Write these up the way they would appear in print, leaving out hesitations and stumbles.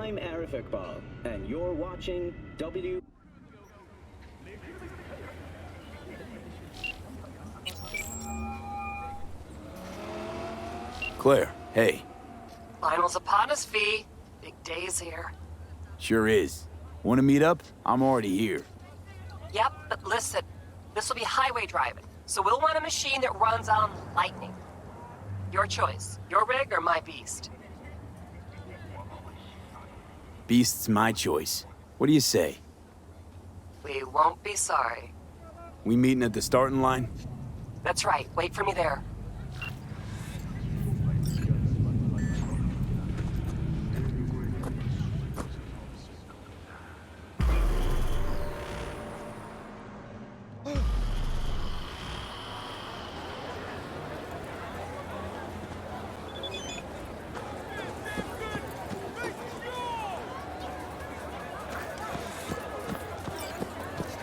I'm Arif Iqbal, and you're watching W. Claire, hey. Finals upon us, V. Big day's here. Sure is. Want to meet up? I'm already here. Yep, but listen. This will be highway driving, so we'll want a machine that runs on lightning. Your choice. Your rig or my beast? Beast's my choice. What do you say? We won't be sorry. We meeting at the starting line? That's right. Wait for me there.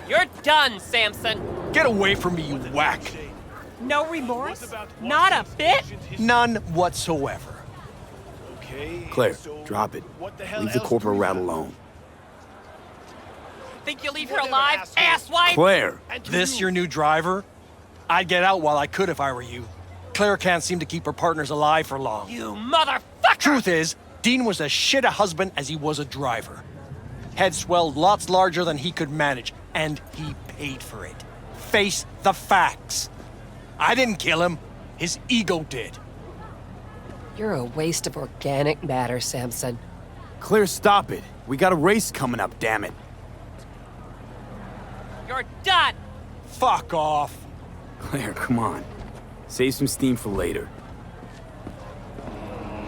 You're done, Samson. Get away from me, you whack! No remorse? Not a bit? None whatsoever. Claire, drop it. Leave the corporate rat alone. Think you'll leave her alive, asswipe? Claire! This your new driver? I'd get out while I could if I were you. Claire can't seem to keep her partners alive for long. You motherfucker! Truth is, Dean was as shit a husband as he was a driver. Head swelled lots larger than he could manage, and he paid for it. Face the facts. I didn't kill him. His ego did. You're a waste of organic matter, Samson. Claire, stop it. We got a race coming up, damn it. You're done! Fuck off. Claire, come on. Save some steam for later.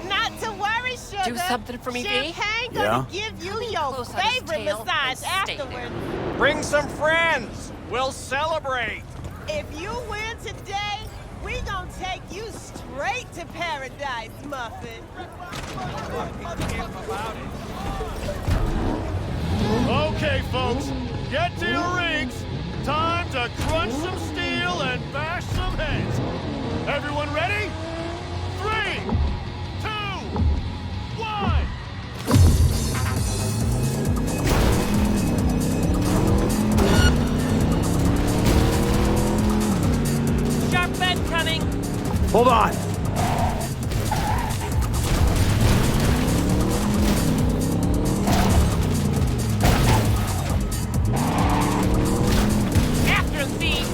Not to worry, sugar. Do something for me, V? Champagne Yeah? gonna give you your close on his favorite tail massage and stay there. afterwards. Bring some friends. We'll celebrate. If you win today, we gonna take you straight to paradise, Muffin. Okay, folks, get to your rigs. Time to crunch some steel and bash some heads. Everyone ready? 3, 2, 1. Sharp bend coming! Hold on! After him, V!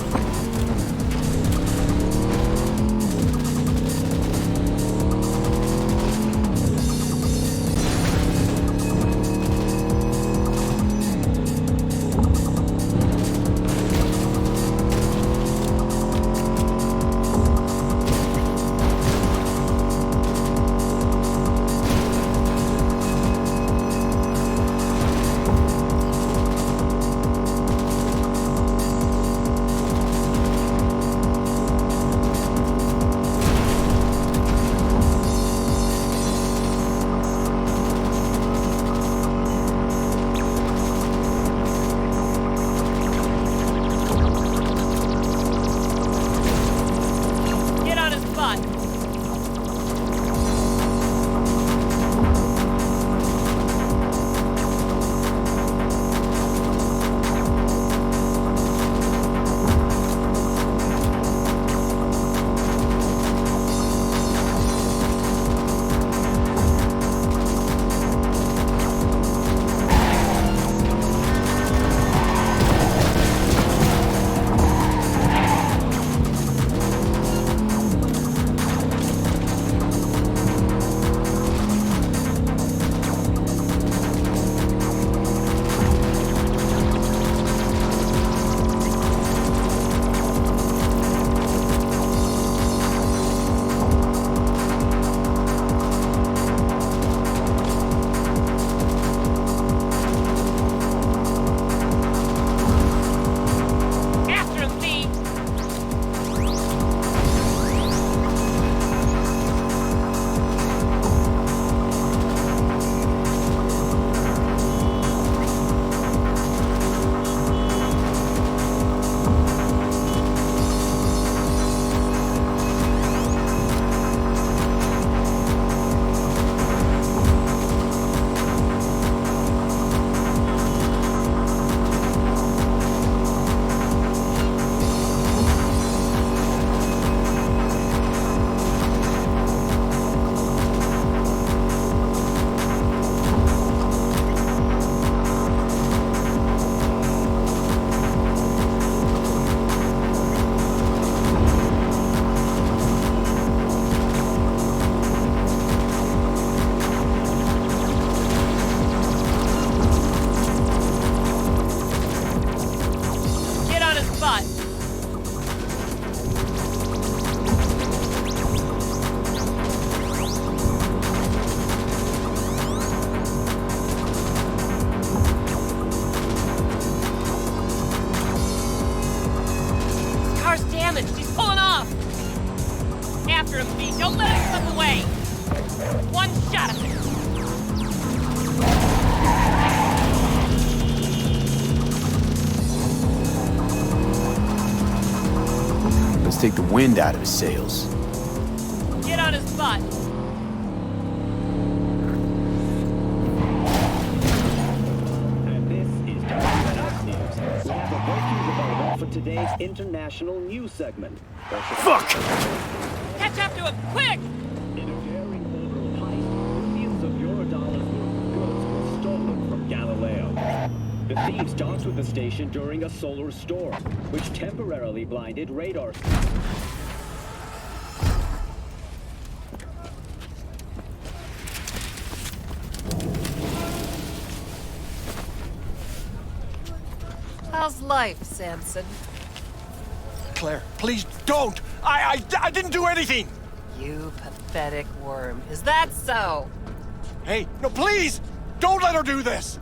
must take the wind out of his sails. Get on his butt. And this is WNS News. We have a breaking development for today's international news segment. Fuck! Catch up to him, quick! In a daring order of heist, millions of Eurodollars worth of goods were stolen from Galileo. The thieves docked with the station during a solar storm, which temporarily blinded radar. How's life, Samson? Claire, please don't! I didn't do anything! You pathetic worm. Is that so? Hey, no, please! Don't let her do this!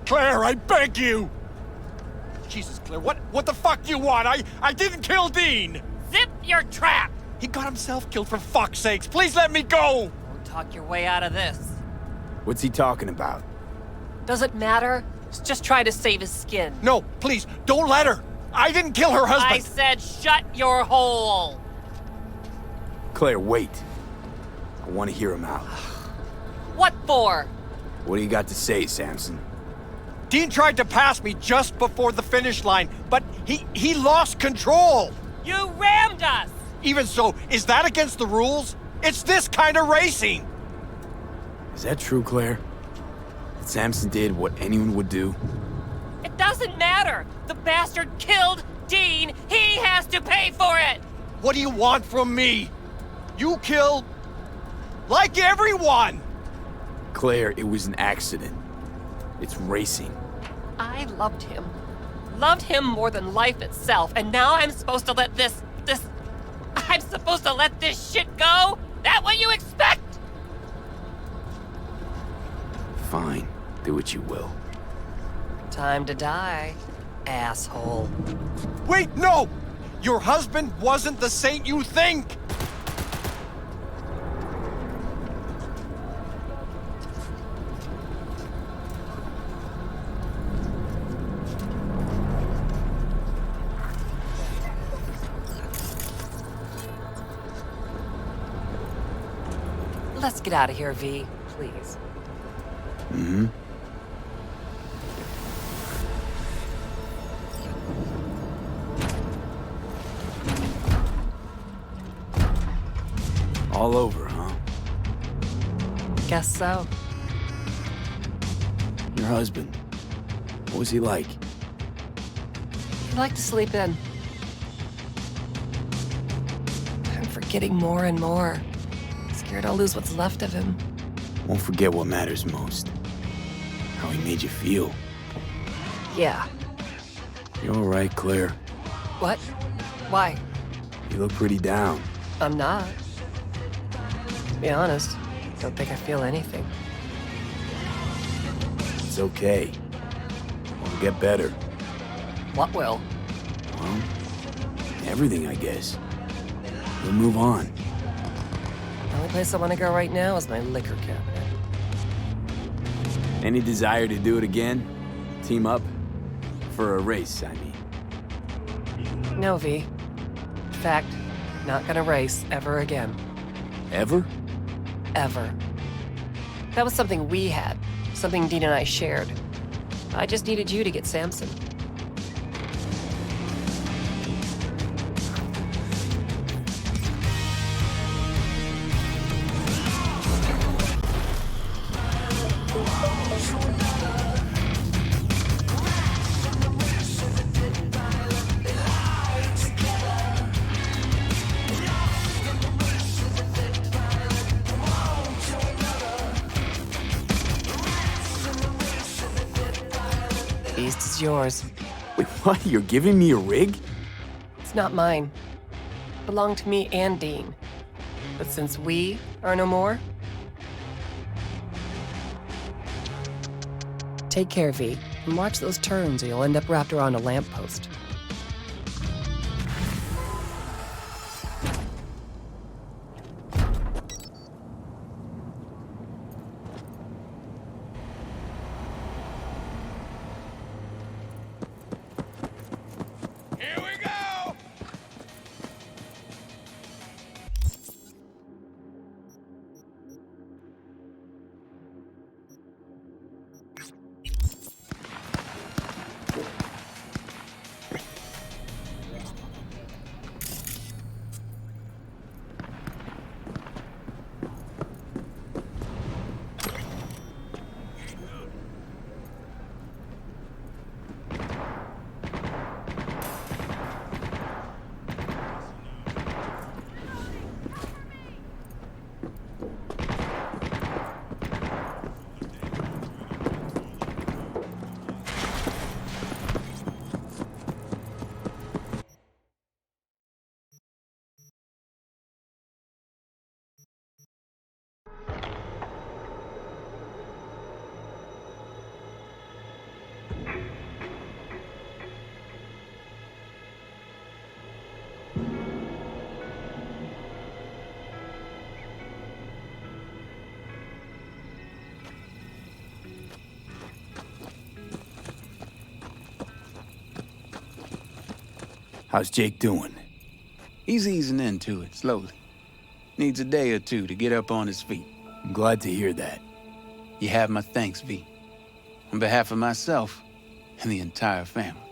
Claire, I beg you! Jesus, Claire, what the fuck do you want? I didn't kill Dean! Zip your trap! He got himself killed, for fuck's sakes! Please let me go! Don't talk your way out of this. What's he talking about? Doesn't matter. He's just trying to save his skin. No, please, don't let her! I didn't kill her husband! I said shut your hole! Claire, wait. I want to hear him out. What for? What do you got to say, Samson? Dean tried to pass me just before the finish line, but he lost control! You rammed us! Even so, is that against the rules? It's this kind of racing! Is that true, Claire? That Samson did what anyone would do? It doesn't matter! The bastard killed Dean! He has to pay for it! What do you want from me? You killed... like everyone! Claire, it was an accident. It's racing. I loved him. Loved him more than life itself, and now I'm supposed to let this... I'm supposed to let this shit go? That what you expect? Fine. Do what you will. Time to die, asshole. Wait, no! Your husband wasn't the saint you think! Let's get out of here, V, please. Mm-hmm. All over, huh? Guess so. Your husband. What was he like? He'd like to sleep in. I'm forgetting more and more. Scared I'll lose what's left of him. Won't forget what matters most. How he made you feel. Yeah. You all right, Claire? What? Why? You look pretty down. I'm not. To be honest, don't think I feel anything. It's okay. It'll get better. What will? Well, everything, I guess. We'll move on. The only place I want to go right now is my liquor cabinet. Any desire to do it again? Team up? For a race, I mean. No, V. In fact, not gonna race ever again. Ever? Ever. That was something we had. Something Dean and I shared. I just needed you to get Samson. Beast is yours. Wait, what? You're giving me a rig? It's not mine. It belonged to me and Dean. But since we are no more... Take care, V, and watch those turns or you'll end up wrapped around a lamppost. How's Jake doing? He's easing into it, slowly. Needs a day or two to get up on his feet. I'm glad to hear that. You have my thanks, V. On behalf of myself and the entire family.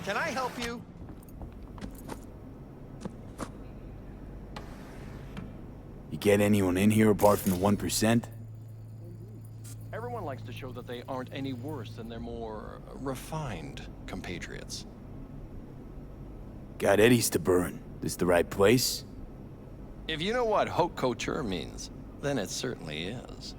Can I help you? You get anyone in here apart from the 1%? Everyone likes to show that they aren't any worse than their more refined compatriots. Got eddies to burn. This the right place? If you know what haute couture means, then it certainly is.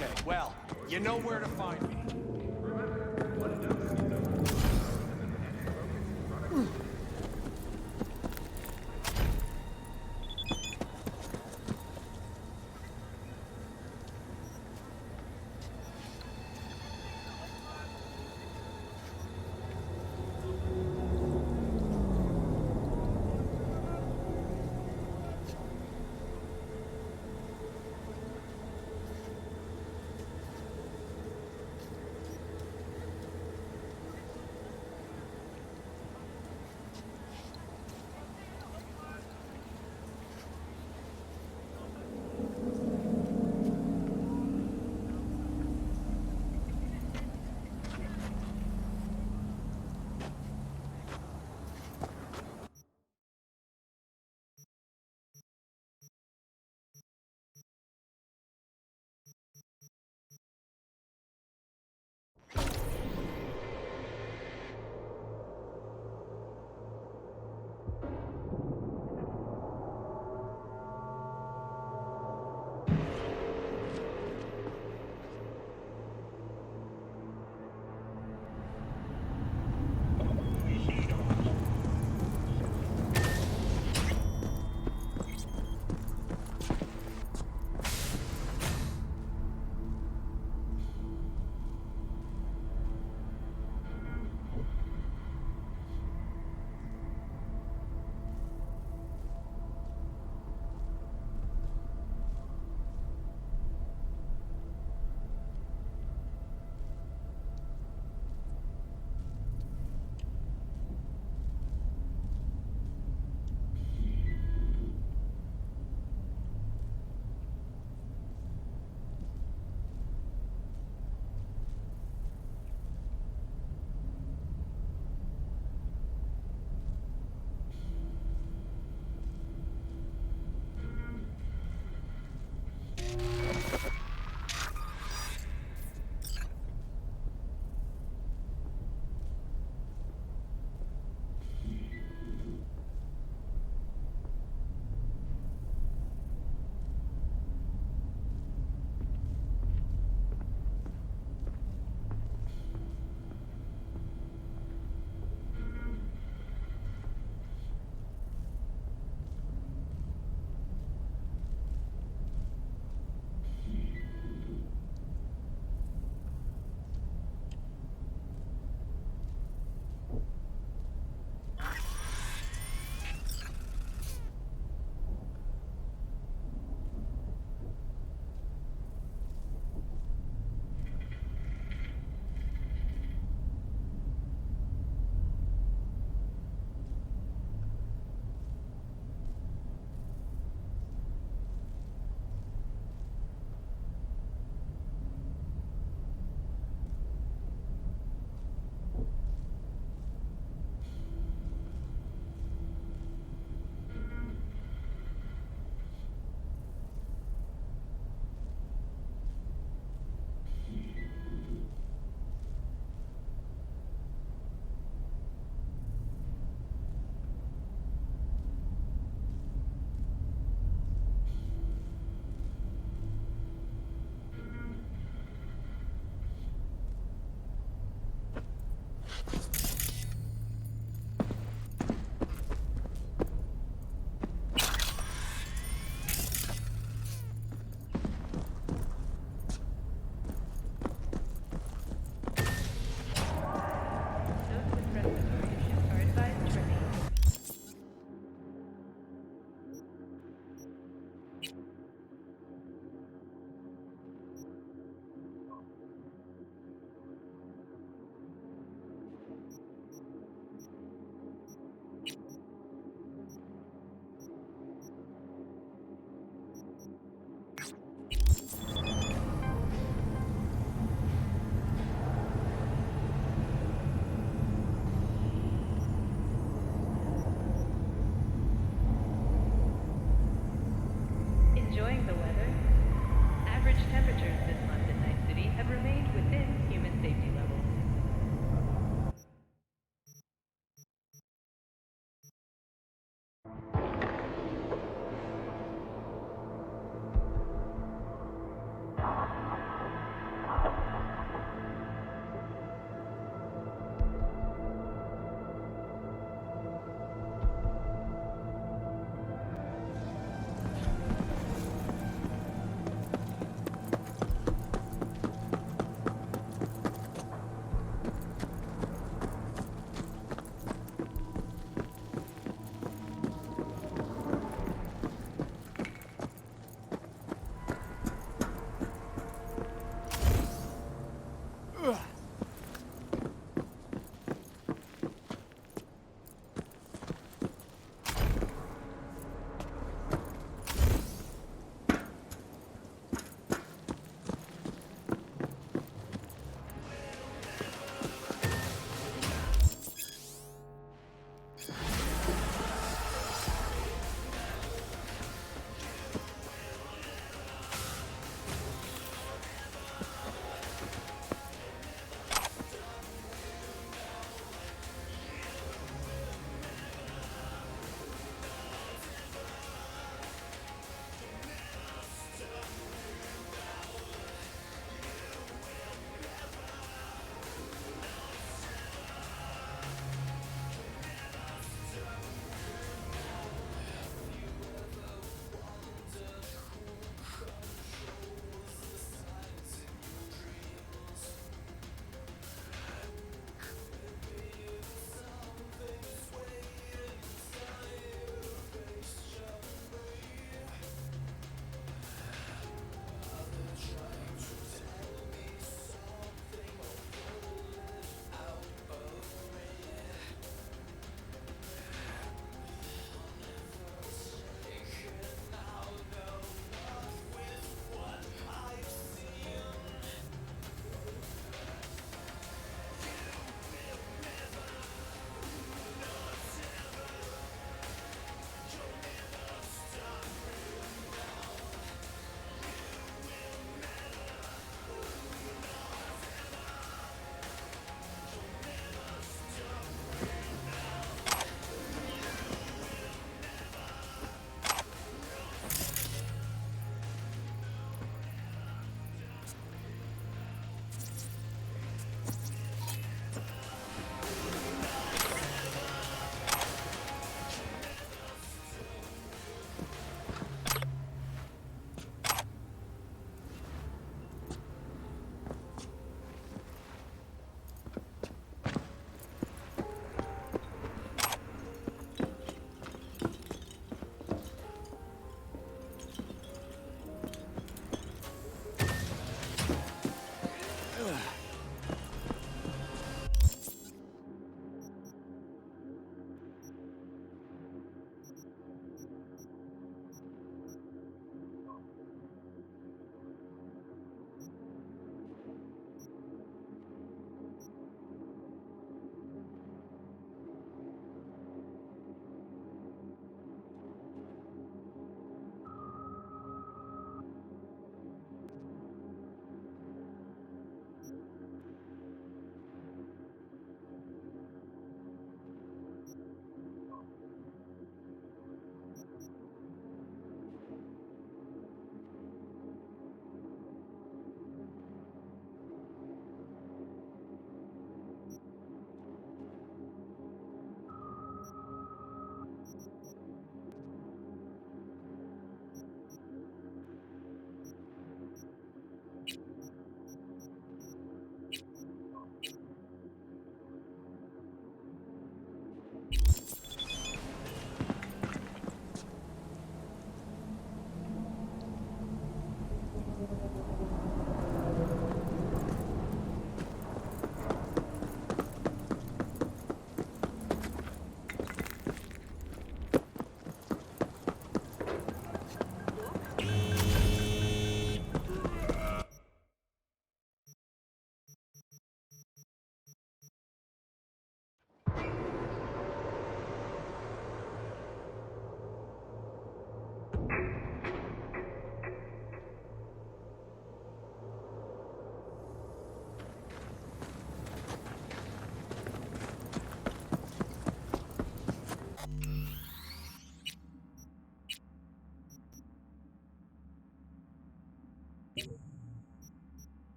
Okay, well, you know where to find me. temperatures this month in Night City have remained within human safety levels.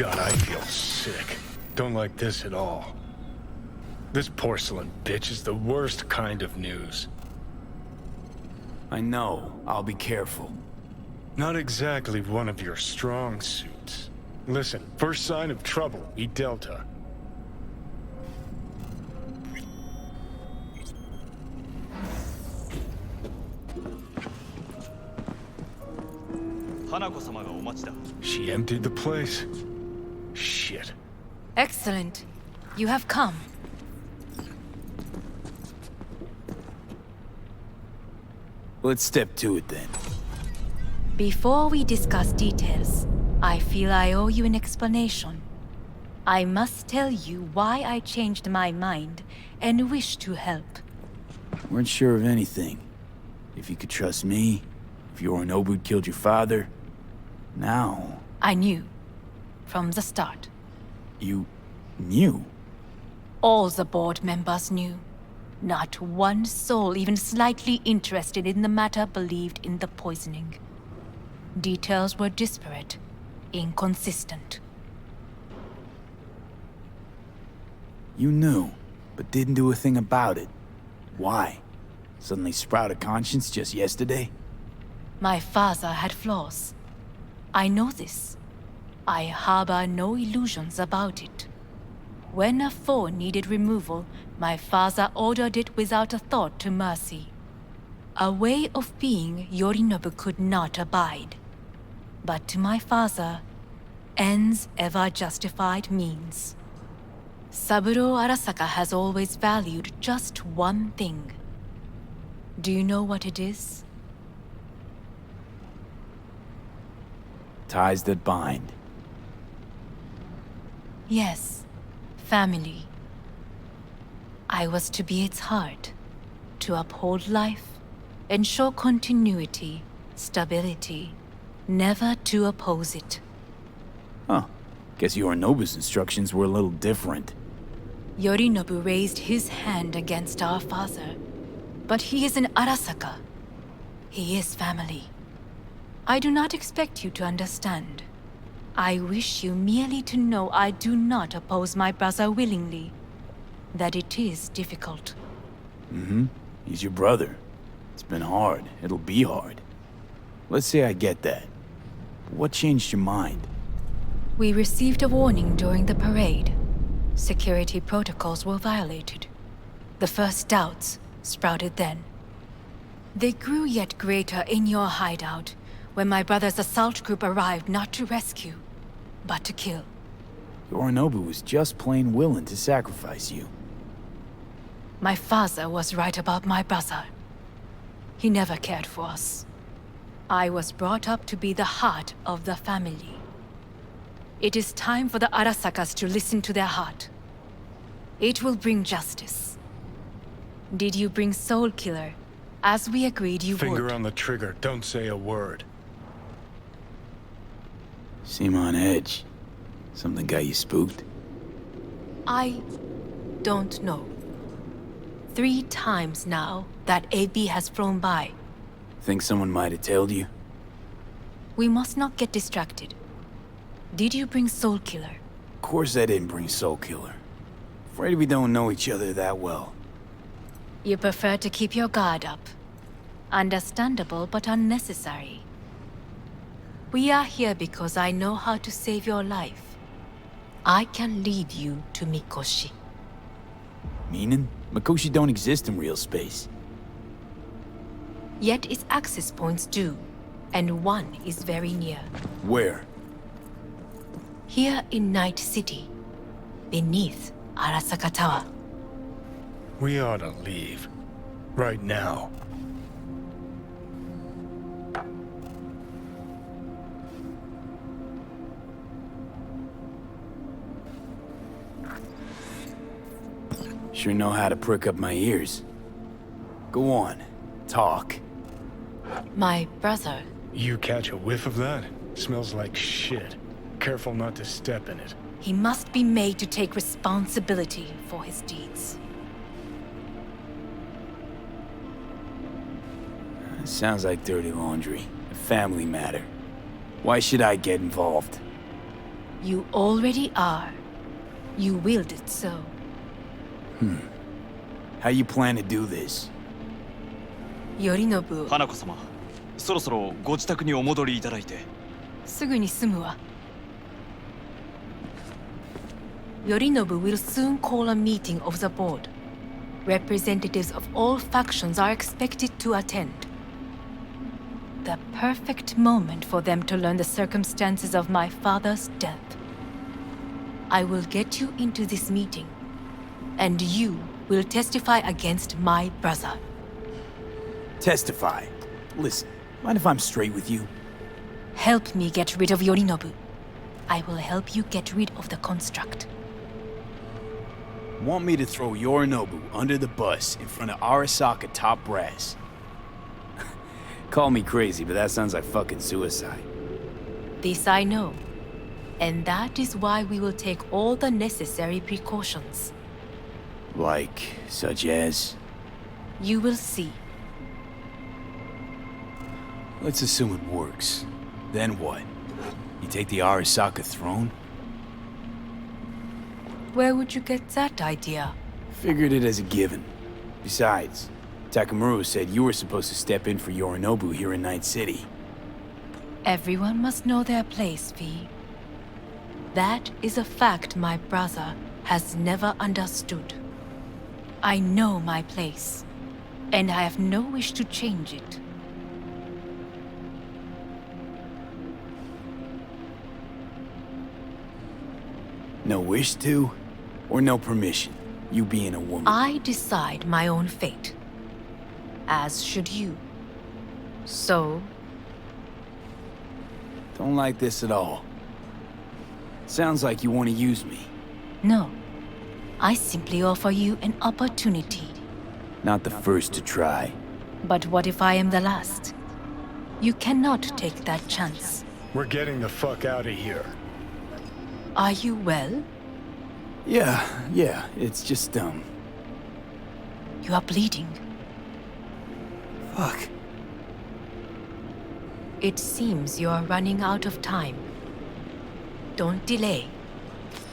God, I feel sick. Don't like this at all. This porcelain bitch is the worst kind of news. I know. I'll be careful. Not exactly one of your strong suits. Listen, first sign of trouble, eat Delta. She emptied the place. Shit. Excellent. You have come. Let's step to it then. Before we discuss details, I feel I owe you an explanation. I must tell you why I changed my mind and wish to help. Weren't sure of anything. If you could trust me, if Yorinobu killed your father. Now... I knew. From the start. You... knew? All the board members knew. Not one soul even slightly interested in the matter believed in the poisoning. Details were disparate, inconsistent. You knew, but didn't do a thing about it. Why? Suddenly sprout a conscience just yesterday? My father had flaws. I know this. I harbor no illusions about it. When a foe needed removal, my father ordered it without a thought to mercy. A way of being Yorinobu could not abide. But to my father, ends ever justified means. Saburo Arasaka has always valued just one thing. Do you know what it is? Ties that bind. Yes, family. I was to be its heart, to uphold life, ensure continuity, stability, never to oppose it. Huh. Guess Yorinobu's instructions were a little different. Yorinobu raised his hand against our father, but he is an Arasaka. He is family. I do not expect you to understand. I wish you merely to know I do not oppose my brother willingly. That it is difficult. Mm-hmm. He's your brother. It's been hard. It'll be hard. Let's say I get that. But what changed your mind? We received a warning during the parade. Security protocols were violated. The first doubts sprouted then. They grew yet greater in your hideout, when my brother's assault group arrived not to rescue, but to kill. Yorinobu was just plain willing to sacrifice you. My father was right about my brother. He never cared for us. I was brought up to be the heart of the family. It is time for the Arasakas to listen to their heart. It will bring justice. Did you bring Soul Killer, as we agreed you would? Finger on the trigger, don't say a word. Seem on edge. Something got you spooked? I don't know. 3 times now that AB has flown by. Think someone might have tailed you? We must not get distracted. Did you bring Soul Killer? Of course I didn't bring Soul Killer. Afraid we don't know each other that well. You prefer to keep your guard up. Understandable but unnecessary. We are here because I know how to save your life. I can lead you to Mikoshi. Meaning? Mikoshi don't exist in real space. Yet its access points do, and one is very near. Where? Here in Night City, beneath Arasaka Tower. We ought to leave. Right now. Sure know how to prick up my ears. Go on, talk. My brother. You catch a whiff of that? Smells like shit. Careful not to step in it. He must be made to take responsibility for his deeds. Sounds like dirty laundry. A family matter. Why should I get involved? You already are. You willed it so. How you plan to do this? Yorinobu, 花子様、そろそろご自宅にお戻りいただいて。すぐに済むわ。Yorinobu will soon call a meeting of the board. Representatives of all factions are expected to attend. The perfect moment for them to learn the circumstances of my father's death. I will get you into this meeting, and you will testify against my brother. Testify. Listen, mind if I'm straight with you? Help me get rid of Yorinobu. I will help you get rid of the construct. Want me to throw Yorinobu under the bus in front of Arasaka top brass? Call me crazy, but that sounds like fucking suicide. This I know. And that is why we will take all the necessary precautions. Like, such as? You will see. Let's assume it works. Then what? You take the Arasaka throne? Where would you get that idea? Figured it as a given. Besides, Takamura said you were supposed to step in for Yorinobu here in Night City. Everyone must know their place, V. That is a fact my brother has never understood. I know my place, and I have no wish to change it. No wish to? Or no permission? You being a woman? I decide my own fate. As should you. So? Don't like this at all. Sounds like you want to use me. No. I simply offer you an opportunity. Not the first to try. But what if I am the last? You cannot take that chance. We're getting the fuck out of here. Are you well? Yeah, it's just, You are bleeding. Fuck. It seems you are running out of time. Don't delay.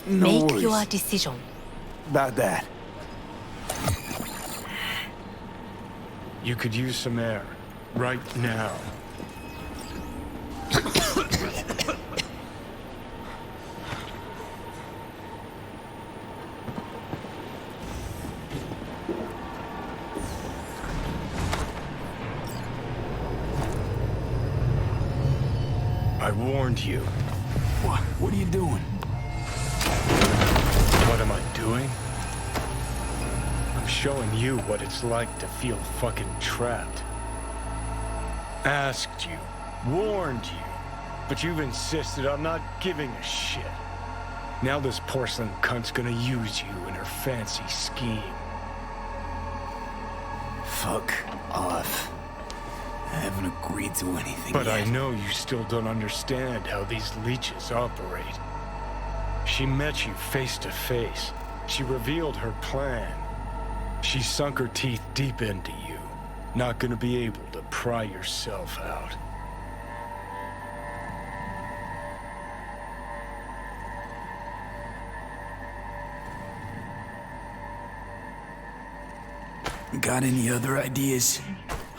No Make worries your decision. about that. You could use some air. Right now. I warned you. What are you doing? What am I doing? I'm showing you what it's like to feel fucking trapped. Asked you, warned you, but you've insisted on not giving a shit. Now this porcelain cunt's gonna use you in her fancy scheme. Fuck off. I haven't agreed to anything But yet. I know you still don't understand how these leeches operate. She met you face to face. She revealed her plan. She sunk her teeth deep into you. Not gonna be able to pry yourself out. Got any other ideas?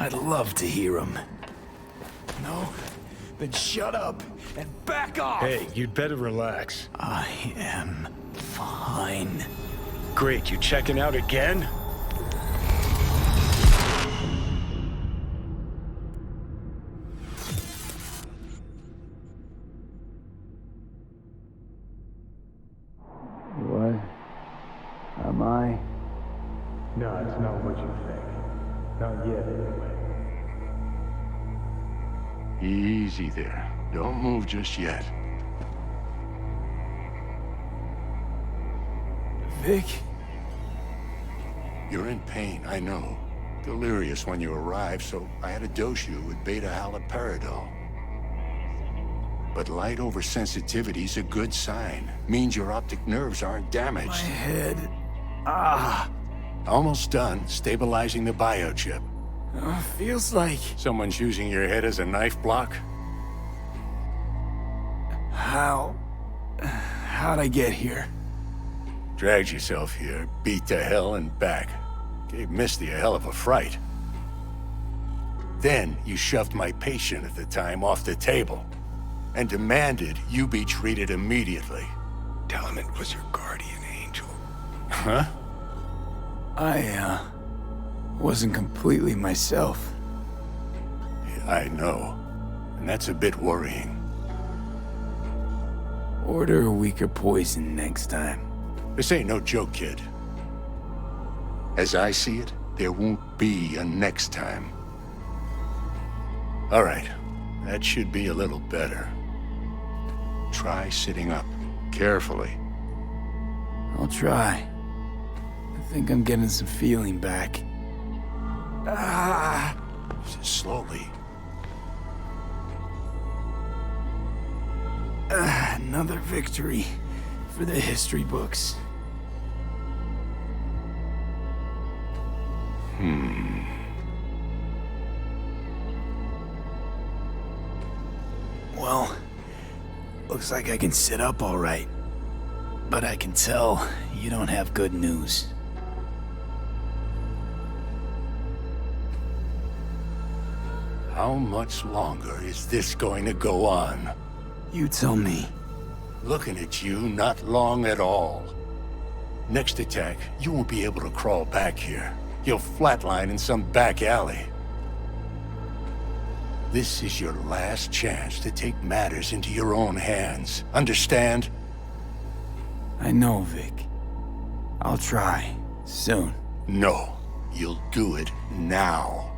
I'd love to hear them. No? Then shut up and back off! Hey, you'd better relax. I am fine. Great, you checking out again? What? Am I? No, it's not what you think. Not yet, anyway. Easy there. Don't move just yet. Vic? You're in pain, I know. Delirious when you arrived, so I had to dose you with beta-haloperidol. But light oversensitivity's a good sign. Means your optic nerves aren't damaged. My head. Ah. Almost done stabilizing the biochip. Feels like... Someone's using your head as a knife block? How? How'd I get here? Dragged yourself here, beat to hell and back. Gave Misty a hell of a fright. Then you shoved my patient at the time off the table and demanded you be treated immediately. Tell him it was your guardian angel. Huh? I, wasn't completely myself. Yeah, I know. And that's a bit worrying. Order a weaker poison next time. This ain't no joke, kid. As I see it, there won't be a next time. All right, that should be a little better. Try sitting up, carefully. I'll try. I think I'm getting some feeling back. Slowly. Another victory for the history books. Well, looks like I can sit up all right. But I can tell you don't have good news. How much longer is this going to go on? You tell me. Looking at you, not long at all. Next attack, you won't be able to crawl back here. You'll flatline in some back alley. This is your last chance to take matters into your own hands. Understand? I know, Vic. I'll try. Soon. No. You'll do it now.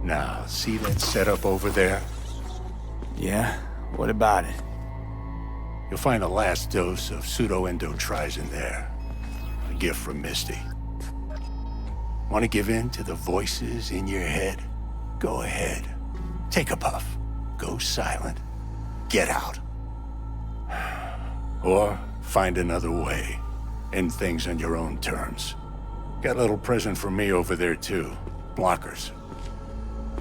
Now, see that setup over there? Yeah? What about it? You'll find the last dose of pseudo-endotrizin there. A gift from Misty. Want to give in to the voices in your head? Go ahead. Take a puff. Go silent. Get out. Or find another way. End things on your own terms. Got a little present for me over there too. Blockers.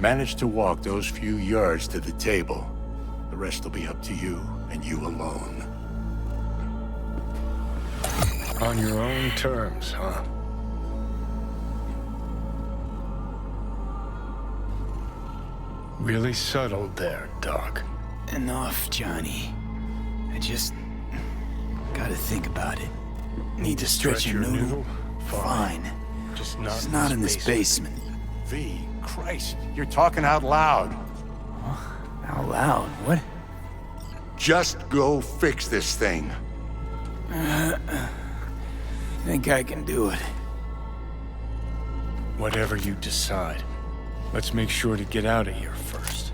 Manage to walk those few yards to the table. The rest will be up to you, and you alone. On your own terms, huh? Really subtle there, Doc. Enough, Johnny. I just gotta think about it. Need to stretch your noodle? Fine. Just It's not in this basement. V, Christ, you're talking out loud. Out loud? What? Just go fix this thing. Think I can do it. Whatever you decide. Let's make sure to get out of here first.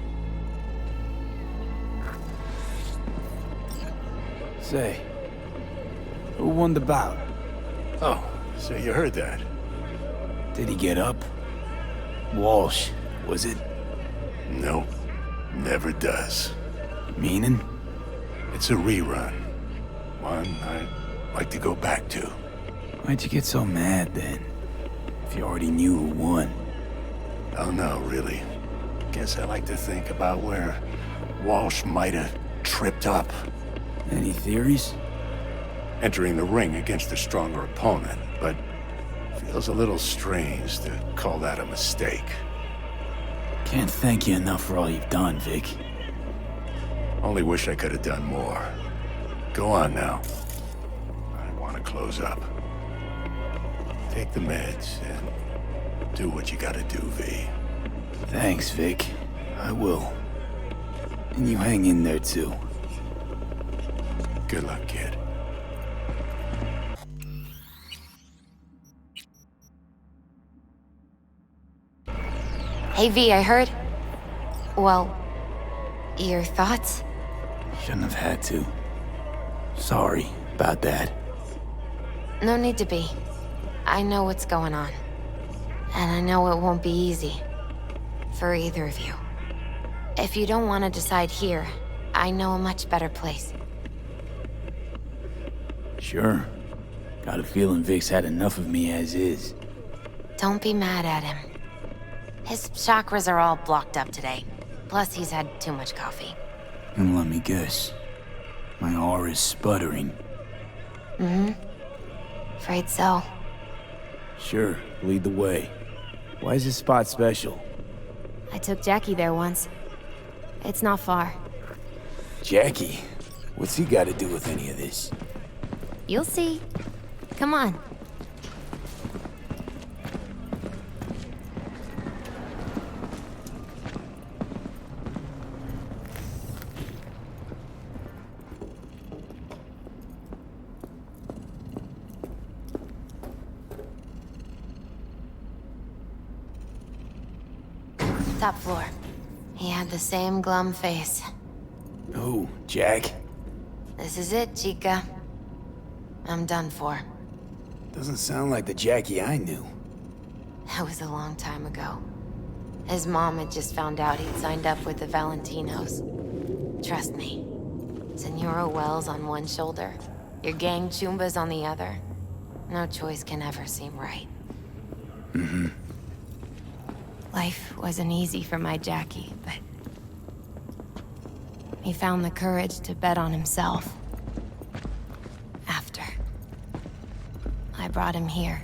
Say, who won the bout? Oh, so you heard that. Did he get up? Walsh, was it? Nope, never does. Meaning? It's a rerun. One I'd like to go back to. Why'd you get so mad then? If you already knew who won. Oh no, really. Guess I like to think about where Walsh might have tripped up. Any theories? Entering the ring against a stronger opponent, but feels a little strange to call that a mistake. Can't thank you enough for all you've done, Vic. Only wish I could have done more. Go on now. I want to close up. Take the meds and do what you gotta do, V. Thanks, Vic. I will. And you hang in there, too. Good luck, kid. Hey, V, I heard... Well, your thoughts? Shouldn't have had to. Sorry about that. No need to be. I know what's going on. And I know it won't be easy. For either of you. If you don't want to decide here, I know a much better place. Sure. Got a feeling Vic's had enough of me as is. Don't be mad at him. His chakras are all blocked up today. Plus, he's had too much coffee. And let me guess. My R is sputtering. Mm-hmm. Afraid so. Sure, lead the way. Why is this spot special? I took Jackie there once. It's not far. Jackie? What's he got to do with any of this? You'll see. Come on. Top floor. He had the same glum face. Who? Jack? This is it, Chica. I'm done for. Doesn't sound like the Jackie I knew. That was a long time ago. His mom had just found out he'd signed up with the Valentinos. Trust me. Senora Wells on one shoulder, your gang Chumbas on the other. No choice can ever seem right. Mm-hmm. Life wasn't easy for my Jackie, but he found the courage to bet on himself. After I brought him here.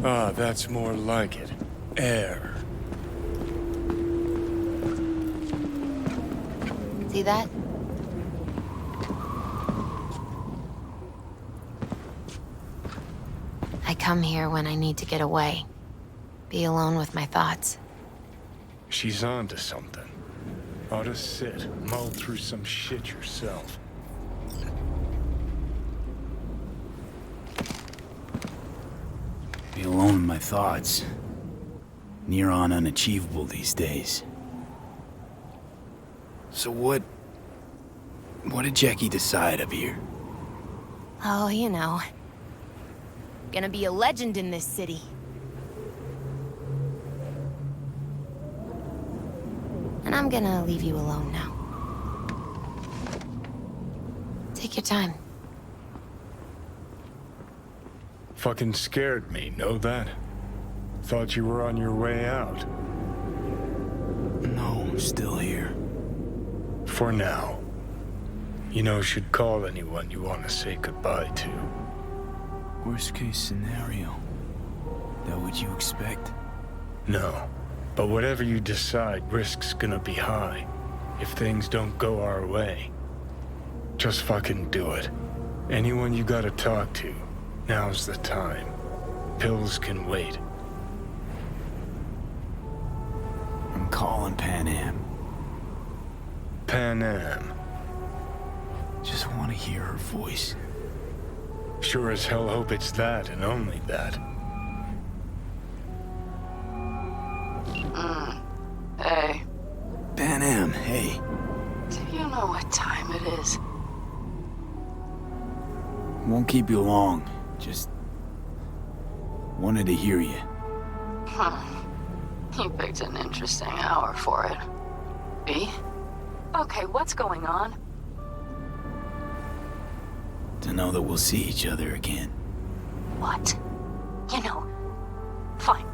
Ah, that's more like it. Air. See that? I come here when I need to get away. Be alone with my thoughts. She's onto something. Ought to sit, mull through some shit yourself. Be alone in my thoughts. Near on unachievable these days. So what did Jackie decide up here? Oh, you know. Gonna be a legend in this city. And I'm gonna leave you alone now. Take your time. Fucking scared me, know that? Thought you were on your way out. No, I'm still here. For now. You know, should call anyone you want to say goodbye to. Worst case scenario. That what you expect? No. But whatever you decide, risk's gonna be high. If things don't go our way. Just fucking do it. Anyone you gotta talk to, now's the time. Pills can wait. I'm calling Pan Am. Pan Am. Just want to hear her voice. Sure as hell hope it's that and only that. Hey. Pan Am, hey. Do you know what time it is? Won't keep you long. Just wanted to hear you. You picked an interesting hour for it. B? Okay, what's going on? To know that we'll see each other again. What? You know, fine.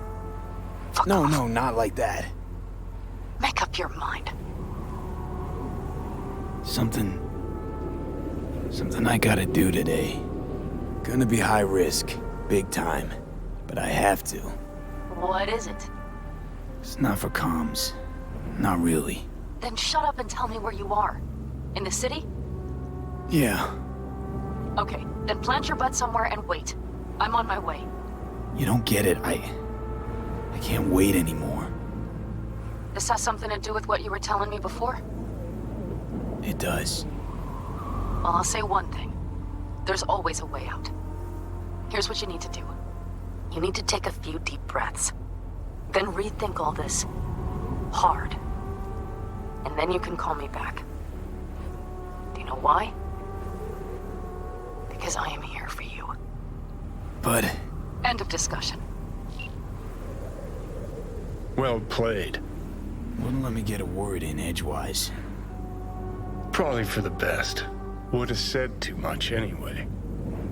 No, not like that. Make up your mind. Something I gotta do today. Gonna be high risk, big time, but I have to. What is it? It's not for comms. Not really. Then shut up and tell me where you are. In the city? Yeah. Okay, then plant your butt somewhere and wait. I'm on my way. You don't get it. I can't wait anymore. This has something to do with what you were telling me before? It does. Well, I'll say one thing. There's always a way out. Here's what you need to do. You need to take a few deep breaths. Then rethink all this. Hard. And then you can call me back. Do you know why? Because I am here for you. But... End of discussion. Well played. Wouldn't let me get a word in edgewise. Probably for the best. Would have said too much anyway.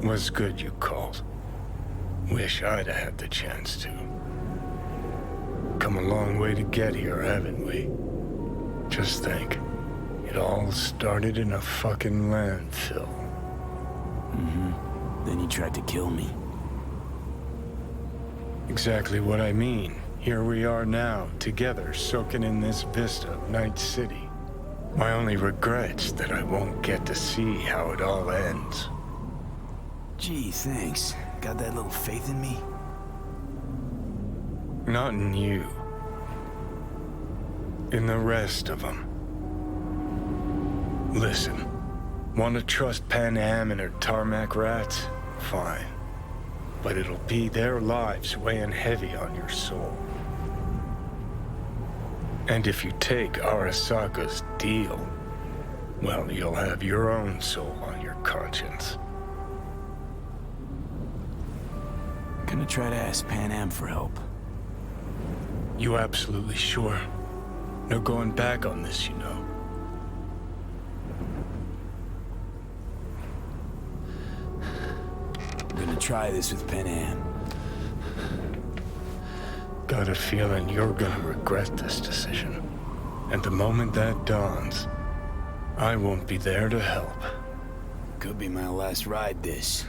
Was good you called. Wish I'd have had the chance to. Come a long way to get here, haven't we? Just think. It all started in a fucking landfill. Then you tried to kill me. Exactly what I mean. Here we are now, together, soaking in this vista of Night City. My only regret's that I won't get to see how it all ends. Gee, thanks. Got that little faith in me? Not in you. In the rest of them. Listen, want to trust Pan Am and her tarmac rats? Fine. But it'll be their lives weighing heavy on your soul. And if you take Arasaka's deal, well, you'll have your own soul on your conscience. Gonna try to ask Pan Am for help. You absolutely sure? No going back on this, you know. I'm gonna try this with Pan Am. Got a feeling you're gonna regret this decision. And the moment that dawns, I won't be there to help. Could be my last ride this.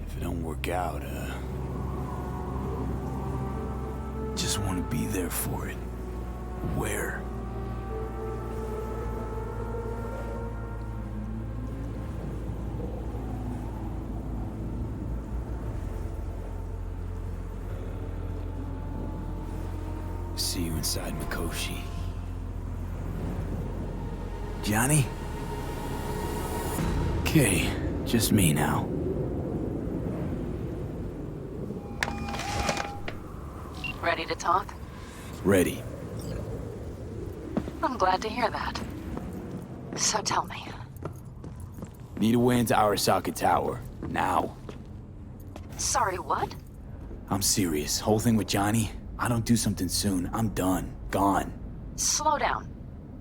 If it don't work out, just want to be there for it. Where? See you inside Mikoshi. Johnny? Okay, just me now. Ready to talk? Ready. I'm glad to hear that. So tell me. Need a way into Arasaka Tower. Now. Sorry, what? I'm serious. Whole thing with Johnny, I don't do something soon, I'm done. Gone. Slow down.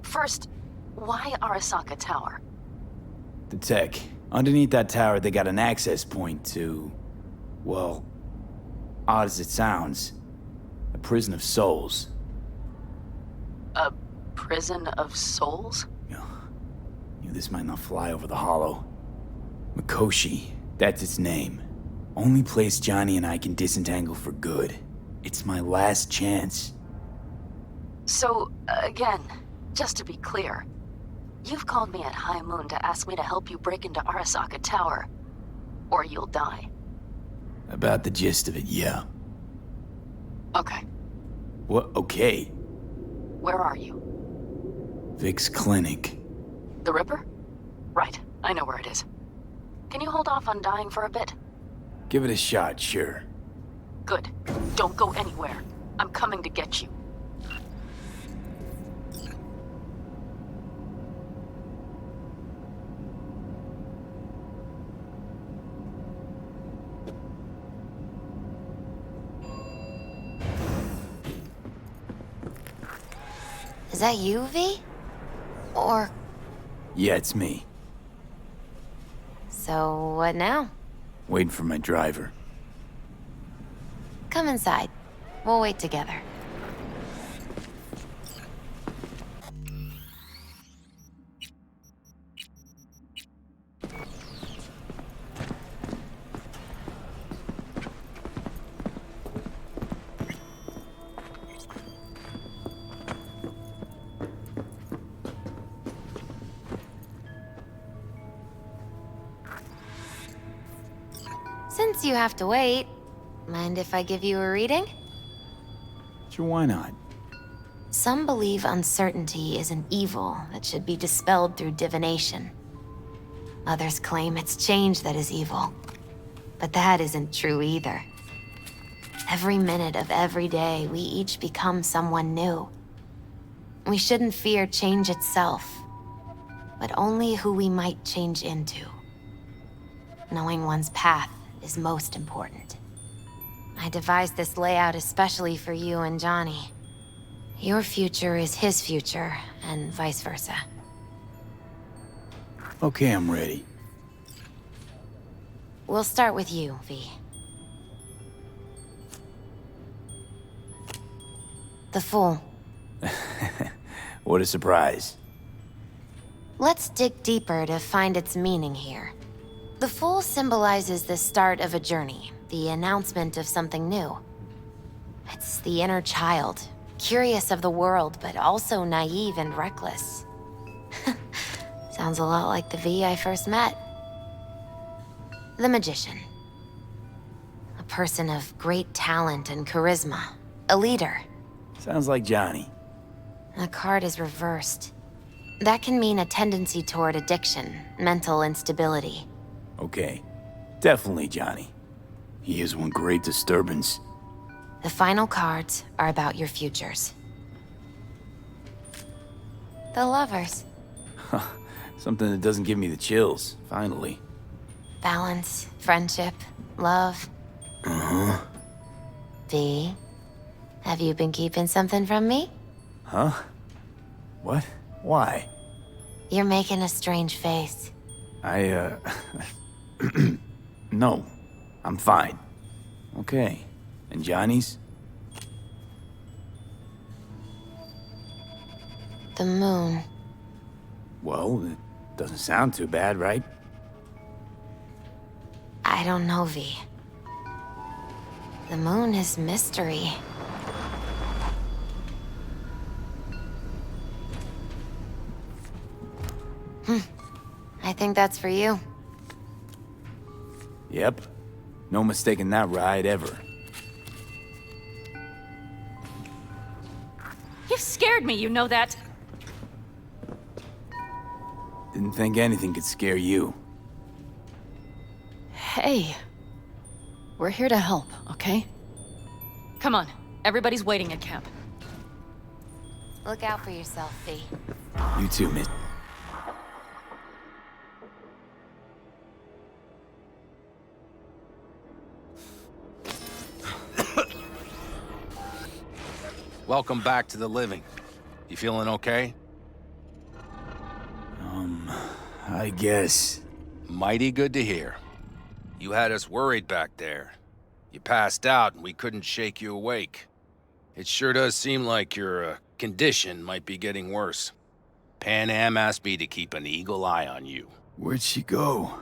First, why Arasaka Tower? The tech. Underneath that tower, they got an access point to... well, odd as it sounds, a prison of souls. A prison of souls? Knew this might not fly over the hollow. Mikoshi, that's its name. Only place Johnny and I can disentangle for good. It's my last chance. So, again, just to be clear, you've called me at high moon to ask me to help you break into Arasaka Tower, or you'll die. About the gist of it, yeah. Okay. What? Okay. Where are you? Vic's clinic. The Ripper? Right, I know where it is. Can you hold off on dying for a bit? Give it a shot, sure. Good. Don't go anywhere. I'm coming to get you. Is that you, V? Or... Yeah, it's me. So, what now? Waiting for my driver. Come inside. We'll wait together. Since you have to wait, mind if I give you a reading? Sure, why not? Some believe uncertainty is an evil that should be dispelled through divination. Others claim it's change that is evil. But that isn't true either. Every minute of every day, we each become someone new. We shouldn't fear change itself, but only who we might change into. Knowing one's path is most important. I devised this layout especially for you and Johnny. Your future is his future, and vice versa. Okay, I'm ready. We'll start with you, V. The Fool. What a surprise. Let's dig deeper to find its meaning here. The Fool symbolizes the start of a journey, the announcement of something new. It's the inner child, curious of the world, but also naive and reckless. Sounds a lot like the V I first met. The Magician. A person of great talent and charisma. A leader. Sounds like Johnny. The card is reversed. That can mean a tendency toward addiction, mental instability. Okay. Definitely Johnny. He is one great disturbance. The final cards are about your futures. The Lovers. Something that doesn't give me the chills, finally. Balance, friendship, love. Uh-huh. V, have you been keeping something from me? Huh? What? Why? You're making a strange face. No. I'm fine. Okay. And Johnny's? The moon. Well, it doesn't sound too bad, right? I don't know, V. The moon is mystery. I think that's for you. Yep. No mistaking that ride ever. You've scared me, you know that. Didn't think anything could scare you. Hey. We're here to help, okay? Come on. Everybody's waiting at camp. Look out for yourself, V. You too, miss. Welcome back to the living. You feeling okay? I guess. Mighty good to hear. You had us worried back there. You passed out and we couldn't shake you awake. It sure does seem like your condition might be getting worse. Pan Am asked me to keep an eagle eye on you. Where'd she go?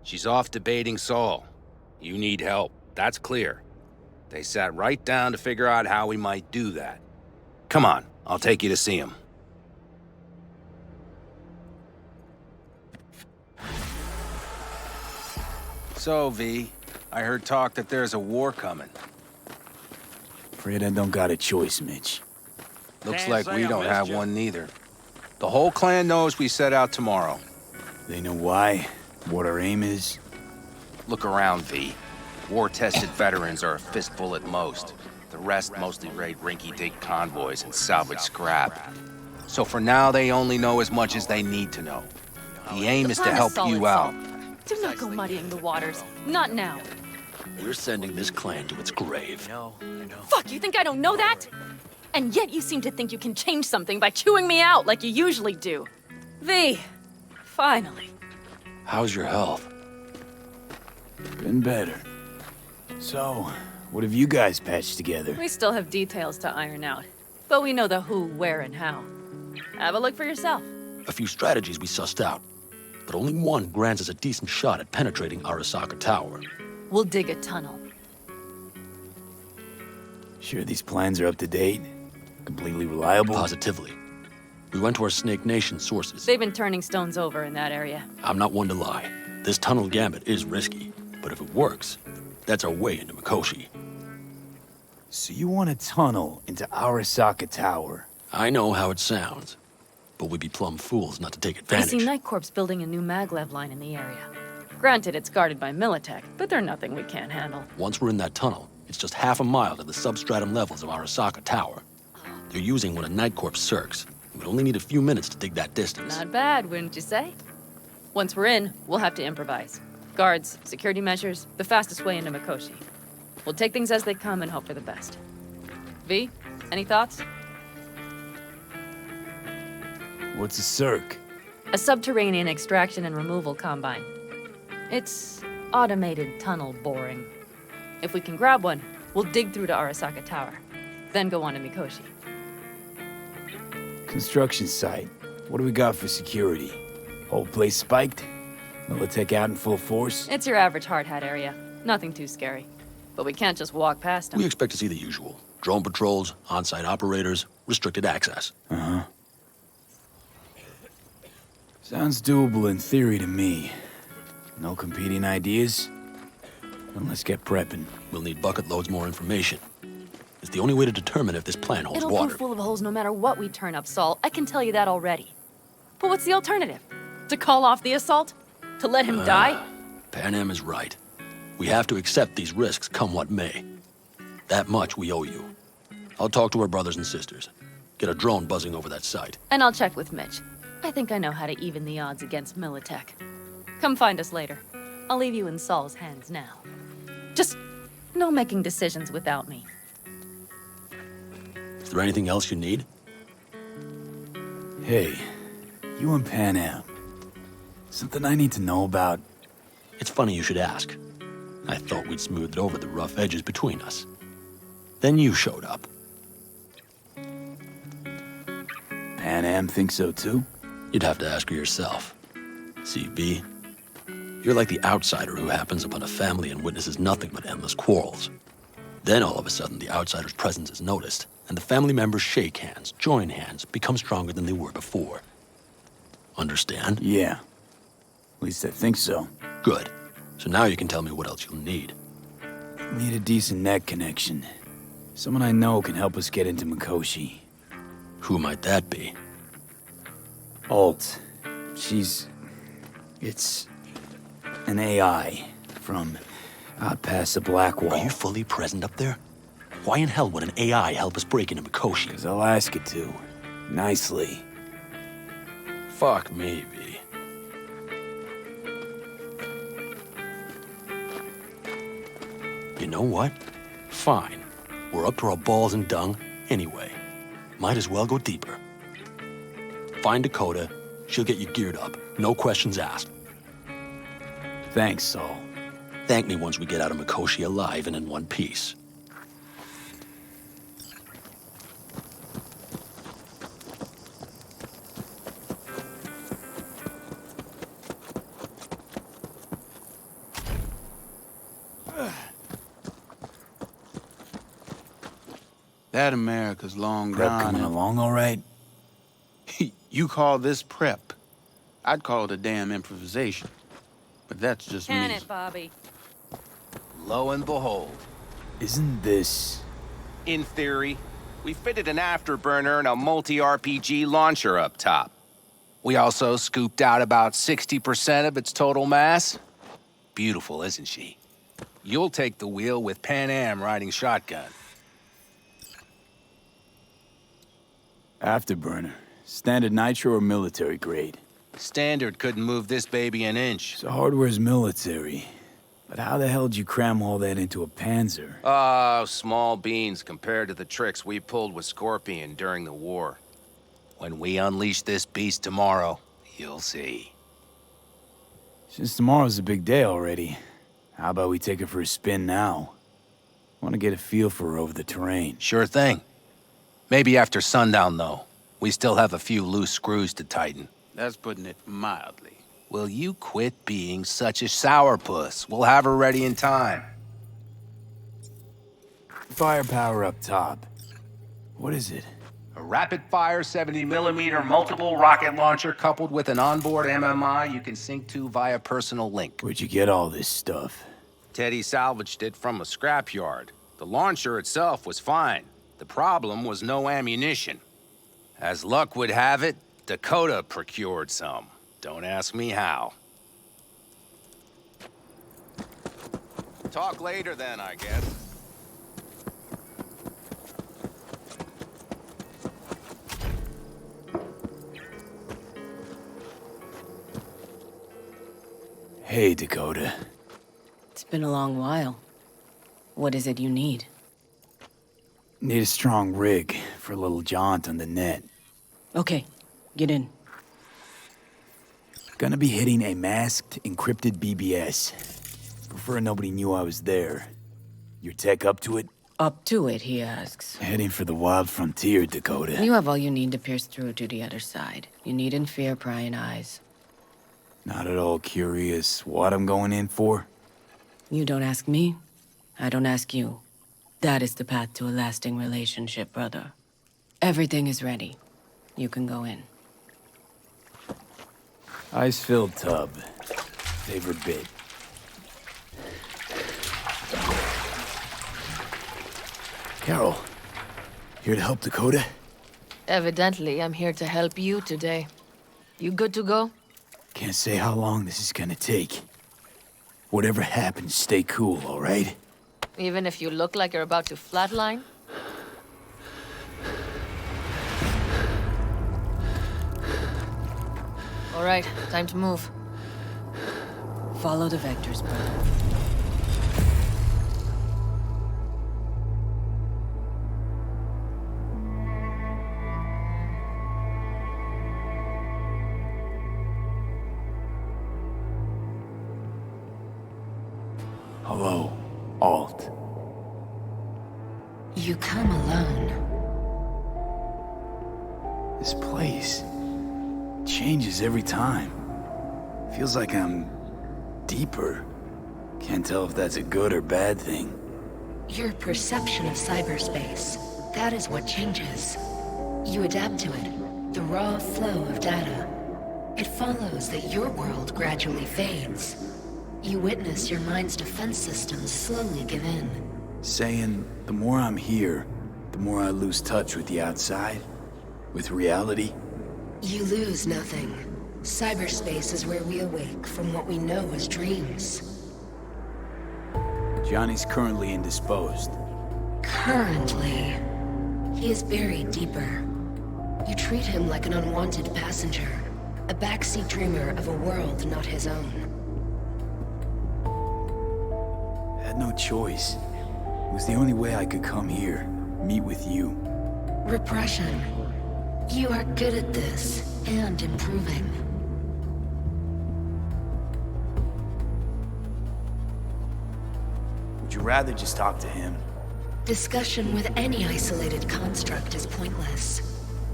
She's off debating Saul. You need help, that's clear. They sat right down to figure out how we might do that. Come on, I'll take you to see him. So, V, I heard talk that there's a war coming. Afraid I don't got a choice, Mitch. Looks like we don't have one neither. The whole clan knows we set out tomorrow. They know why? What our aim is? Look around, V. War-tested veterans are a fistful at most. The rest mostly raid rinky-dink convoys and salvage scrap. So for now, they only know as much as they need to know. The aim is to help you out. Do not go muddying the waters. Not now. We're sending this clan to its grave. Fuck, you think I don't know that? And yet you seem to think you can change something by chewing me out like you usually do. V, finally. How's your health? Been better. So, what have you guys patched together? We still have details to iron out, but we know the who, where, and how. Have a look for yourself. A few strategies we sussed out, but only one grants us a decent shot at penetrating Arasaka Tower. We'll dig a tunnel. Sure these plans are up to date? Completely reliable? Positively. We went to our Snake Nation sources. They've been turning stones over in that area. I'm not one to lie. This tunnel gambit is risky, but if it works, that's our way into Mikoshi. So you want a tunnel into Arasaka Tower? I know how it sounds, but we'd be plumb fools not to take advantage. I see Night Corp's building a new maglev line in the area. Granted, it's guarded by Militech, but they're nothing we can't handle. Once we're in that tunnel, it's just half a mile to the substratum levels of Arasaka Tower. They're using one of Night Corp's circs. We'd only need a few minutes to dig that distance. Not bad, wouldn't you say? Once we're in, we'll have to improvise. Guards, security measures, the fastest way into Mikoshi. We'll take things as they come and hope for the best. V, any thoughts? What's a circ? A subterranean extraction and removal combine. It's automated tunnel boring. If we can grab one, we'll dig through to Arasaka Tower, then go on to Mikoshi. Construction site. What do we got for security? Whole place spiked? Militech out in full force? It's your average hard hat area. Nothing too scary. But we can't just walk past them. We expect to see the usual. Drone patrols, on-site operators, restricted access. Uh-huh. Sounds doable in theory to me. No competing ideas? Then let's get prepping. We'll need bucket loads more information. It's the only way to determine if this plan holds It'll water. prove full of holes no matter what we turn up, Saul. I can tell you that already. But what's the alternative? To call off the assault? To let him die? Pan Am is right. We have to accept these risks come what may. That much we owe you. I'll talk to our brothers and sisters. Get a drone buzzing over that site. And I'll check with Mitch. I think I know how to even the odds against Militech. Come find us later. I'll leave you in Saul's hands now. Just no making decisions without me. Is there anything else you need? Hey, you and Pan Am. Something I need to know about? It's funny you should ask. I thought we'd smoothed over the rough edges between us. Then you showed up. Pan Am thinks so too? You'd have to ask her yourself. See, V, you're like the outsider who happens upon a family and witnesses nothing but endless quarrels. Then all of a sudden the outsider's presence is noticed, and the family members shake hands, join hands, become stronger than they were before. Understand? Yeah. At least I think so. Good. So now you can tell me what else you'll need. Need a decent net connection. Someone I know can help us get into Mikoshi. Who might that be? Alt. It's an AI from out past the Black Wall. Are you fully present up there? Why in hell would an AI help us break into Mikoshi? Because I'll ask it to. Nicely. Fuck me, V. You know what? Fine. We're up to our balls in dung anyway. Might as well go deeper. Find Dakota. She'll get you geared up. No questions asked. Thanks, Saul. Thank me once we get out of Mikoshi alive and in one piece. That America's long Prep gone. coming along all right? You call this prep? I'd call it a damn improvisation. But that's just Can me. it, Bobby? Lo and behold. Isn't this... In theory, we fitted an afterburner and a multi-RPG launcher up top. We also scooped out about 60% of its total mass. Beautiful, isn't she? You'll take the wheel with Pan Am riding shotgun. Afterburner. Standard nitro or military grade? Standard couldn't move this baby an inch. So hardware's military. But how the hell did you cram all that into a Panzer? Oh, small beans compared to the tricks we pulled with Scorpion during the war. When we unleash this beast tomorrow, you'll see. Since tomorrow's a big day already, how about we take her for a spin now? Want to get a feel for her over the terrain. Sure thing. Maybe after sundown, though. We still have a few loose screws to tighten. That's putting it mildly. Will you quit being such a sourpuss? We'll have her ready in time. Firepower up top. What is it? A rapid-fire 70mm multiple rocket launcher coupled with an onboard MMI you can sync to via personal link. Where'd you get all this stuff? Teddy salvaged it from a scrapyard. The launcher itself was fine. The problem was no ammunition. As luck would have it, Dakota procured some. Don't ask me how. Talk later then, I guess. Hey, Dakota. It's been a long while. What is it you need? Need a strong rig for a little jaunt on the net. Okay, get in. Gonna be hitting a masked, encrypted BBS. Prefer nobody knew I was there. Your tech up to it? Up to it, he asks. Heading for the wild frontier, Dakota. You have all you need to pierce through to the other side. You needn't fear prying eyes. Not at all curious what I'm going in for? You don't ask me, I don't ask you. That is the path to a lasting relationship, brother. Everything is ready. You can go in. Ice-filled tub. Favorite bit. Carol, here to help Dakota? Evidently, I'm here to help you today. You good to go? Can't say how long this is gonna take. Whatever happens, stay cool, all right? Even if you look like you're about to flatline? All right, time to move. Follow the vectors, brother. Hello, Alt. You come alone. This place changes every time. Feels like I'm deeper. Can't tell if that's a good or bad thing. Your perception of cyberspace, that is what changes. You adapt to it, the raw flow of data. It follows that your world gradually fades. You witness your mind's defense systems slowly give in. Saying the more I'm here, the more I lose touch with the outside, with reality. You lose nothing. Cyberspace is where we awake from what we know as dreams. Johnny's currently indisposed. Currently, he is buried deeper. You treat him like an unwanted passenger, a backseat dreamer of a world not his own. Had no choice. It was the only way I could come here, meet with you. Repression. You are good at this, and improving. Would you rather just talk to him? Discussion with any isolated construct is pointless.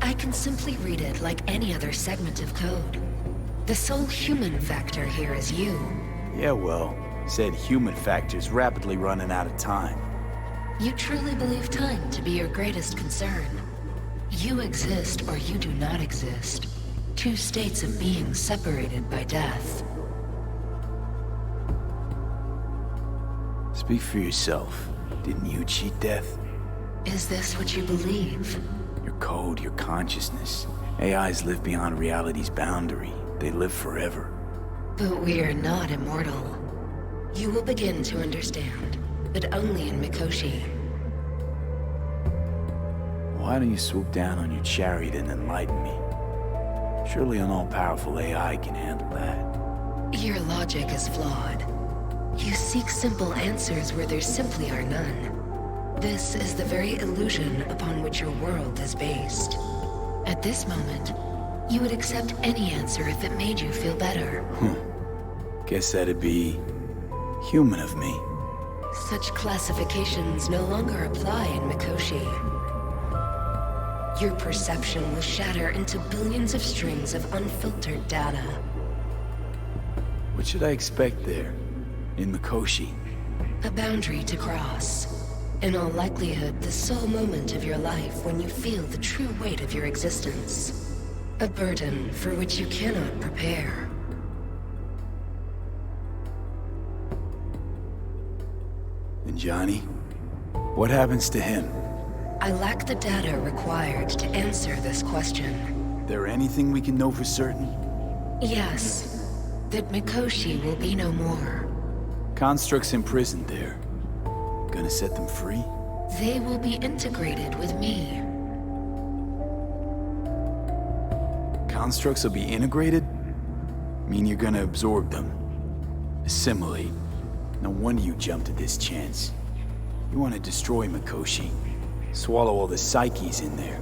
I can simply read it like any other segment of code. The sole human factor here is you. Yeah, well, said human factor's rapidly running out of time. You truly believe time to be your greatest concern. You exist or you do not exist. Two states of being separated by death. Speak for yourself. Didn't you cheat death? Is this what you believe? Your code, your consciousness. AIs live beyond reality's boundary. They live forever. But we are not immortal. You will begin to understand, but only in Mikoshi. Why don't you swoop down on your chariot and enlighten me? Surely an all-powerful AI can handle that. Your logic is flawed. You seek simple answers where there simply are none. This is the very illusion upon which your world is based. At this moment, you would accept any answer if it made you feel better. Guess that'd be human of me. Such classifications no longer apply in Mikoshi. Your perception will shatter into billions of strings of unfiltered data. What should I expect there, in Mikoshi? A boundary to cross. In all likelihood, the sole moment of your life when you feel the true weight of your existence. A burden for which you cannot prepare. And Johnny? What happens to him? I lack the data required to answer this question. There anything we can know for certain? Yes. That Mikoshi will be no more. Constructs imprisoned there. Gonna set them free? They will be integrated with me. Constructs will be integrated? Mean you're gonna absorb them? Assimilate? No wonder you jumped at this chance. You want to destroy Mikoshi. Swallow all the psyches in there.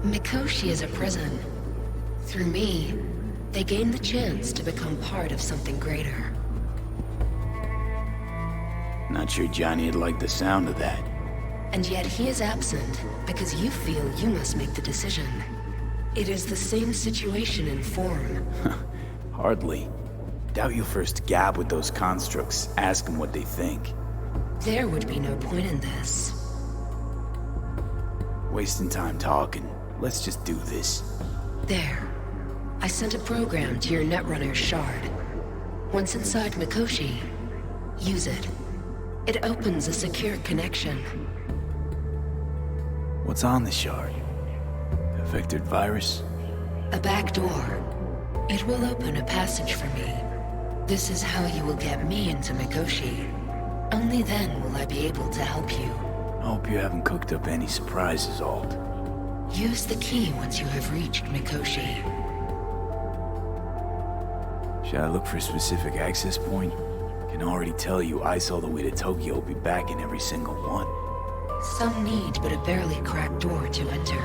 Mikoshi is a prison. Through me, they gain the chance to become part of something greater. Not sure Johnny'd like the sound of that. And yet he is absent because you feel you must make the decision. It is the same situation in form. Hardly. Doubt you'll first gab with those constructs, ask them what they think. There would be no point in this. Wasting time talking. Let's just do this. There. I sent a program to your Netrunner shard. Once inside Mikoshi, use it. It opens a secure connection. What's on the shard? The vectored virus? A back door. It will open a passage for me. This is how you will get me into Mikoshi. Only then will I be able to help you. I hope you haven't cooked up any surprises, Alt. Use the key once you have reached Mikoshi. Should I look for a specific access point? Can already tell you I saw the way to Tokyo will be back in every single one. Some need but a barely cracked door to enter.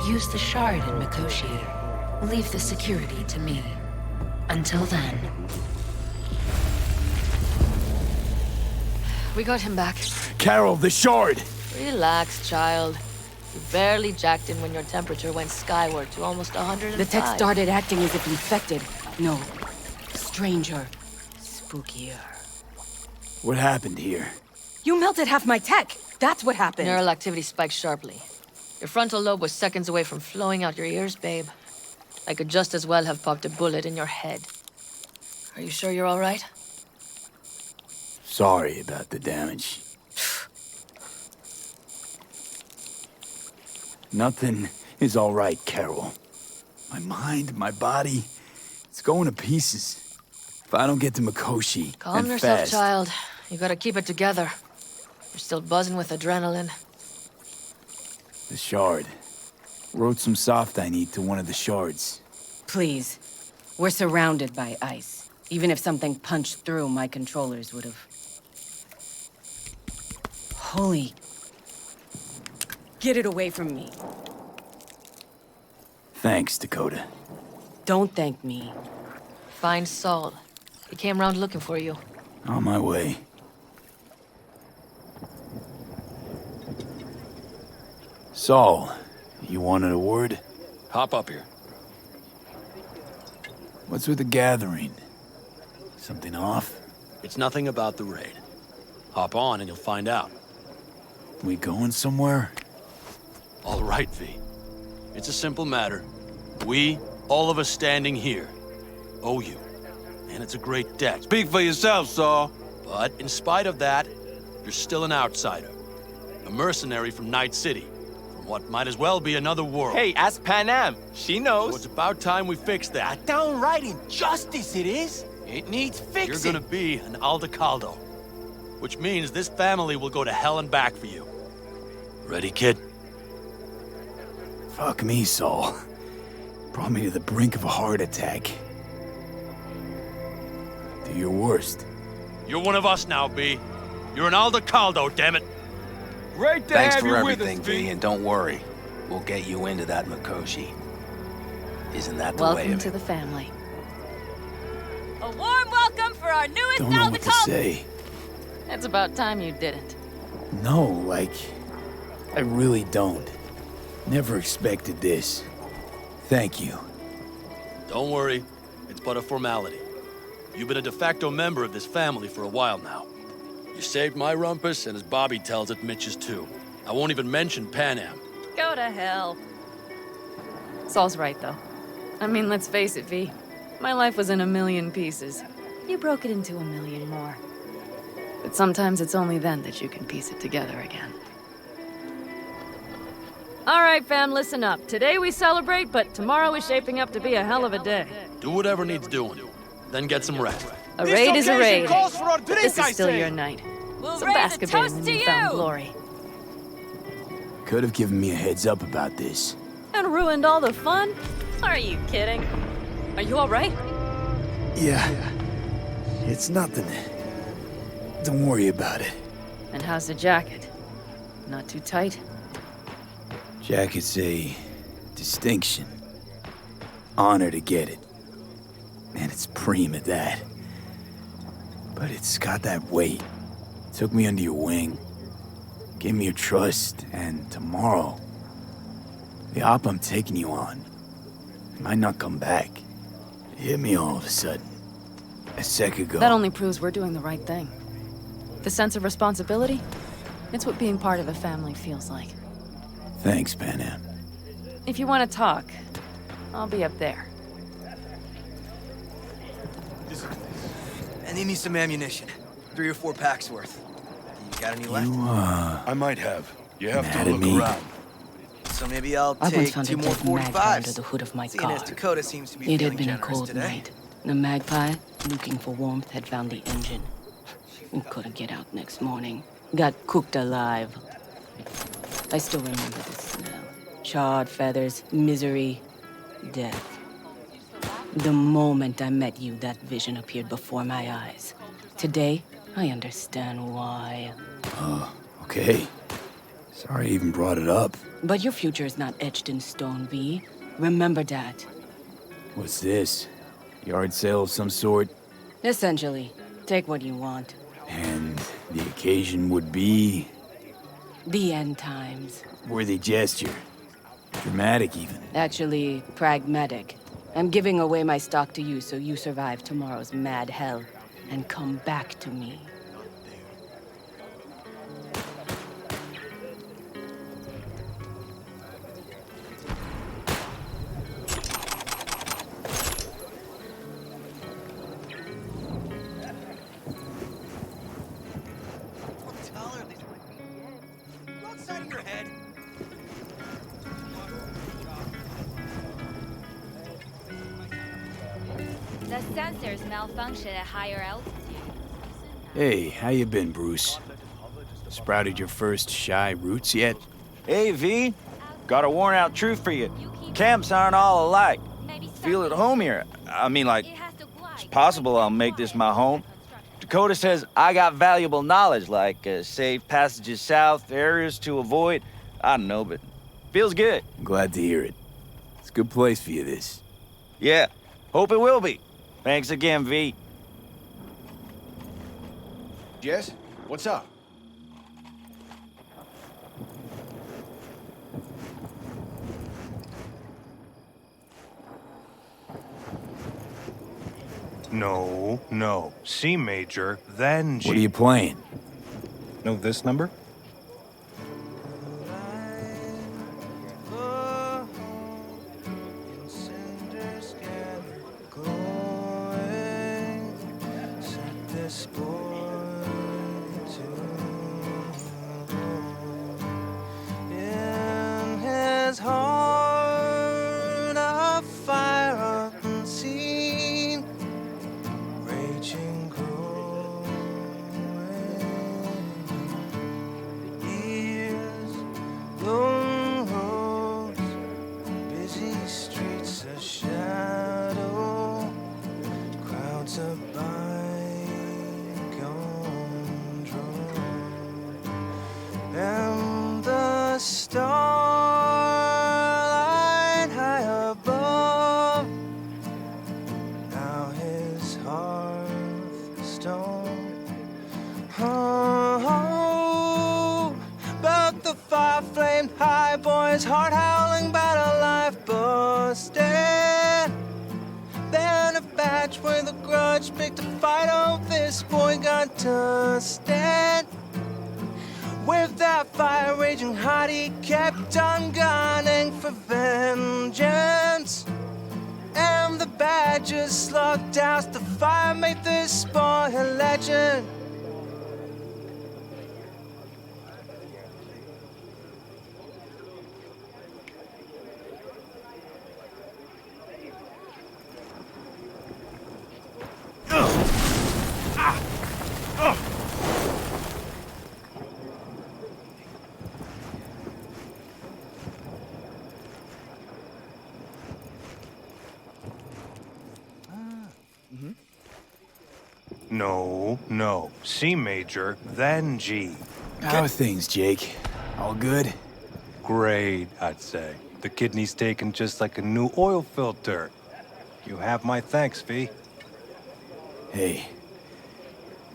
Use the shard in Mikoshi. Leave the security to me. Until then. We got him back. Carol, the shard! Relax, child. You barely jacked in when your temperature went skyward to almost 105. The tech started acting as if infected. No. Stranger. Spookier. What happened here? You melted half my tech! That's what happened! Neural activity spiked sharply. Your frontal lobe was seconds away from flowing out your ears, babe. I could just as well have popped a bullet in your head. Are you sure you're all right? Sorry about the damage. Nothing is all right, Carol. My mind, my body, it's going to pieces. If I don't get to Mikoshi, Calm and yourself, fast, child. You gotta keep it together. You're still buzzing with adrenaline. The shard. Wrote some soft I need to one of the shards. Please. We're surrounded by ice. Even if something punched through, my controllers would have. Holy... Get it away from me. Thanks, Dakota. Don't thank me. Find Saul. He came round looking for you. On my way. Saul, you wanted a word? Hop up here. What's with the gathering? Something off? It's nothing about the raid. Hop on and you'll find out. We going somewhere? All right, V. It's a simple matter. We, all of us standing here, owe you. And it's a great debt. Speak for yourself, Saul. But in spite of that, you're still an outsider. A mercenary from Night City. From what might as well be another world. Hey, ask Panam. She knows. So it's about time we fix that. A downright injustice it is. It needs fixing. You're gonna be an Aldecaldo. Which means this family will go to hell and back for you. Ready, kid? Fuck me, Saul. Brought me to the brink of a heart attack. Do your worst. You're one of us now, B. You're an Aldecaldo, damn it. Great to Thanks have for you everything, with us, V, and don't worry. We'll get you into that Mikoshi. Isn't that the way Welcome of to it? the family. A warm welcome for our newest Don't know what to say. It's about time you didn't. No, like... I really don't. Never expected this. Thank you. Don't worry. It's but a formality. You've been a de facto member of this family for a while now. You saved my rumpus, and as Bobby tells it, Mitch's too. I won't even mention Panam. Go to hell. Saul's right, though. I mean, let's face it, V. My life was in a million pieces. You broke it into a million more. But sometimes it's only then that you can piece it together again. All right, fam, listen up. Today we celebrate, but tomorrow is shaping up to be a hell of a day. Do whatever needs doing. Then get some rest. A raid is a raid. This is still your night. We'll So raise bask a a bit in toast the to newfound you. glory. Could have given me a heads up about this. And ruined all the fun? Are you kidding? Are you all right? Yeah. It's nothing. Don't worry about it. And how's the jacket? Not too tight? Jacket's a distinction. Honor to get it. And it's preem at that. But it's got that weight. Took me under your wing. Gave me your trust, and tomorrow, the op I'm taking you on, it might not come back. It hit me all of a sudden. A sec ago. That only proves we're doing the right thing. The sense of responsibility? It's what being part of a family feels like. Thanks, Panam. If you want to talk, I'll be up there. I need some ammunition. 3 or 4 packs worth. You got any left? I might have. You have mad to at look me? around. So maybe I'll I once take found 2 a more dead magpie under 45s. the hood of my Seeing car. as Dakota seems to be It feeling had been a generous cold today. night. The magpie, looking for warmth, had found the engine. We couldn't get out next morning. Got cooked alive. I still remember the smell. Charred feathers, misery, death. The moment I met you, that vision appeared before my eyes. Today, I understand why. Okay. Sorry I even brought it up. But your future is not etched in stone, V. Remember that. What's this? Yard sale of some sort? Essentially, take what you want. And the occasion would be... The end times. worthy gesture. Dramatic, even. Actually, pragmatic. I'm giving away my stock to you so you survive tomorrow's mad hell and come back to me. The sensors malfunction at higher altitude. Hey, how you been, Bruce? Sprouted your first shy roots yet? Hey, V. Got a worn-out truth for you. Camps aren't all alike. Feel at home here. I mean, like, it's possible I'll make this my home. Dakota says I got valuable knowledge, like safe passages south, areas to avoid. I don't know, but feels good. I'm glad to hear it. It's a good place for you, this. Yeah, hope it will be. Thanks again, V. Yes? What's up? No. C major, then G. What are you playing? Know this number? His heart howling about a life busted. Then a batch with a grudge picked a fight. Oh, this boy got dusted. With that fire raging hot, he kept on gunning for vengeance. And the badges slugged out. The fire made this boy a legend. No. C major, then G. How are things, Jake? All good? Great, I'd say. The kidney's taken just like a new oil filter. You have my thanks, V. Hey,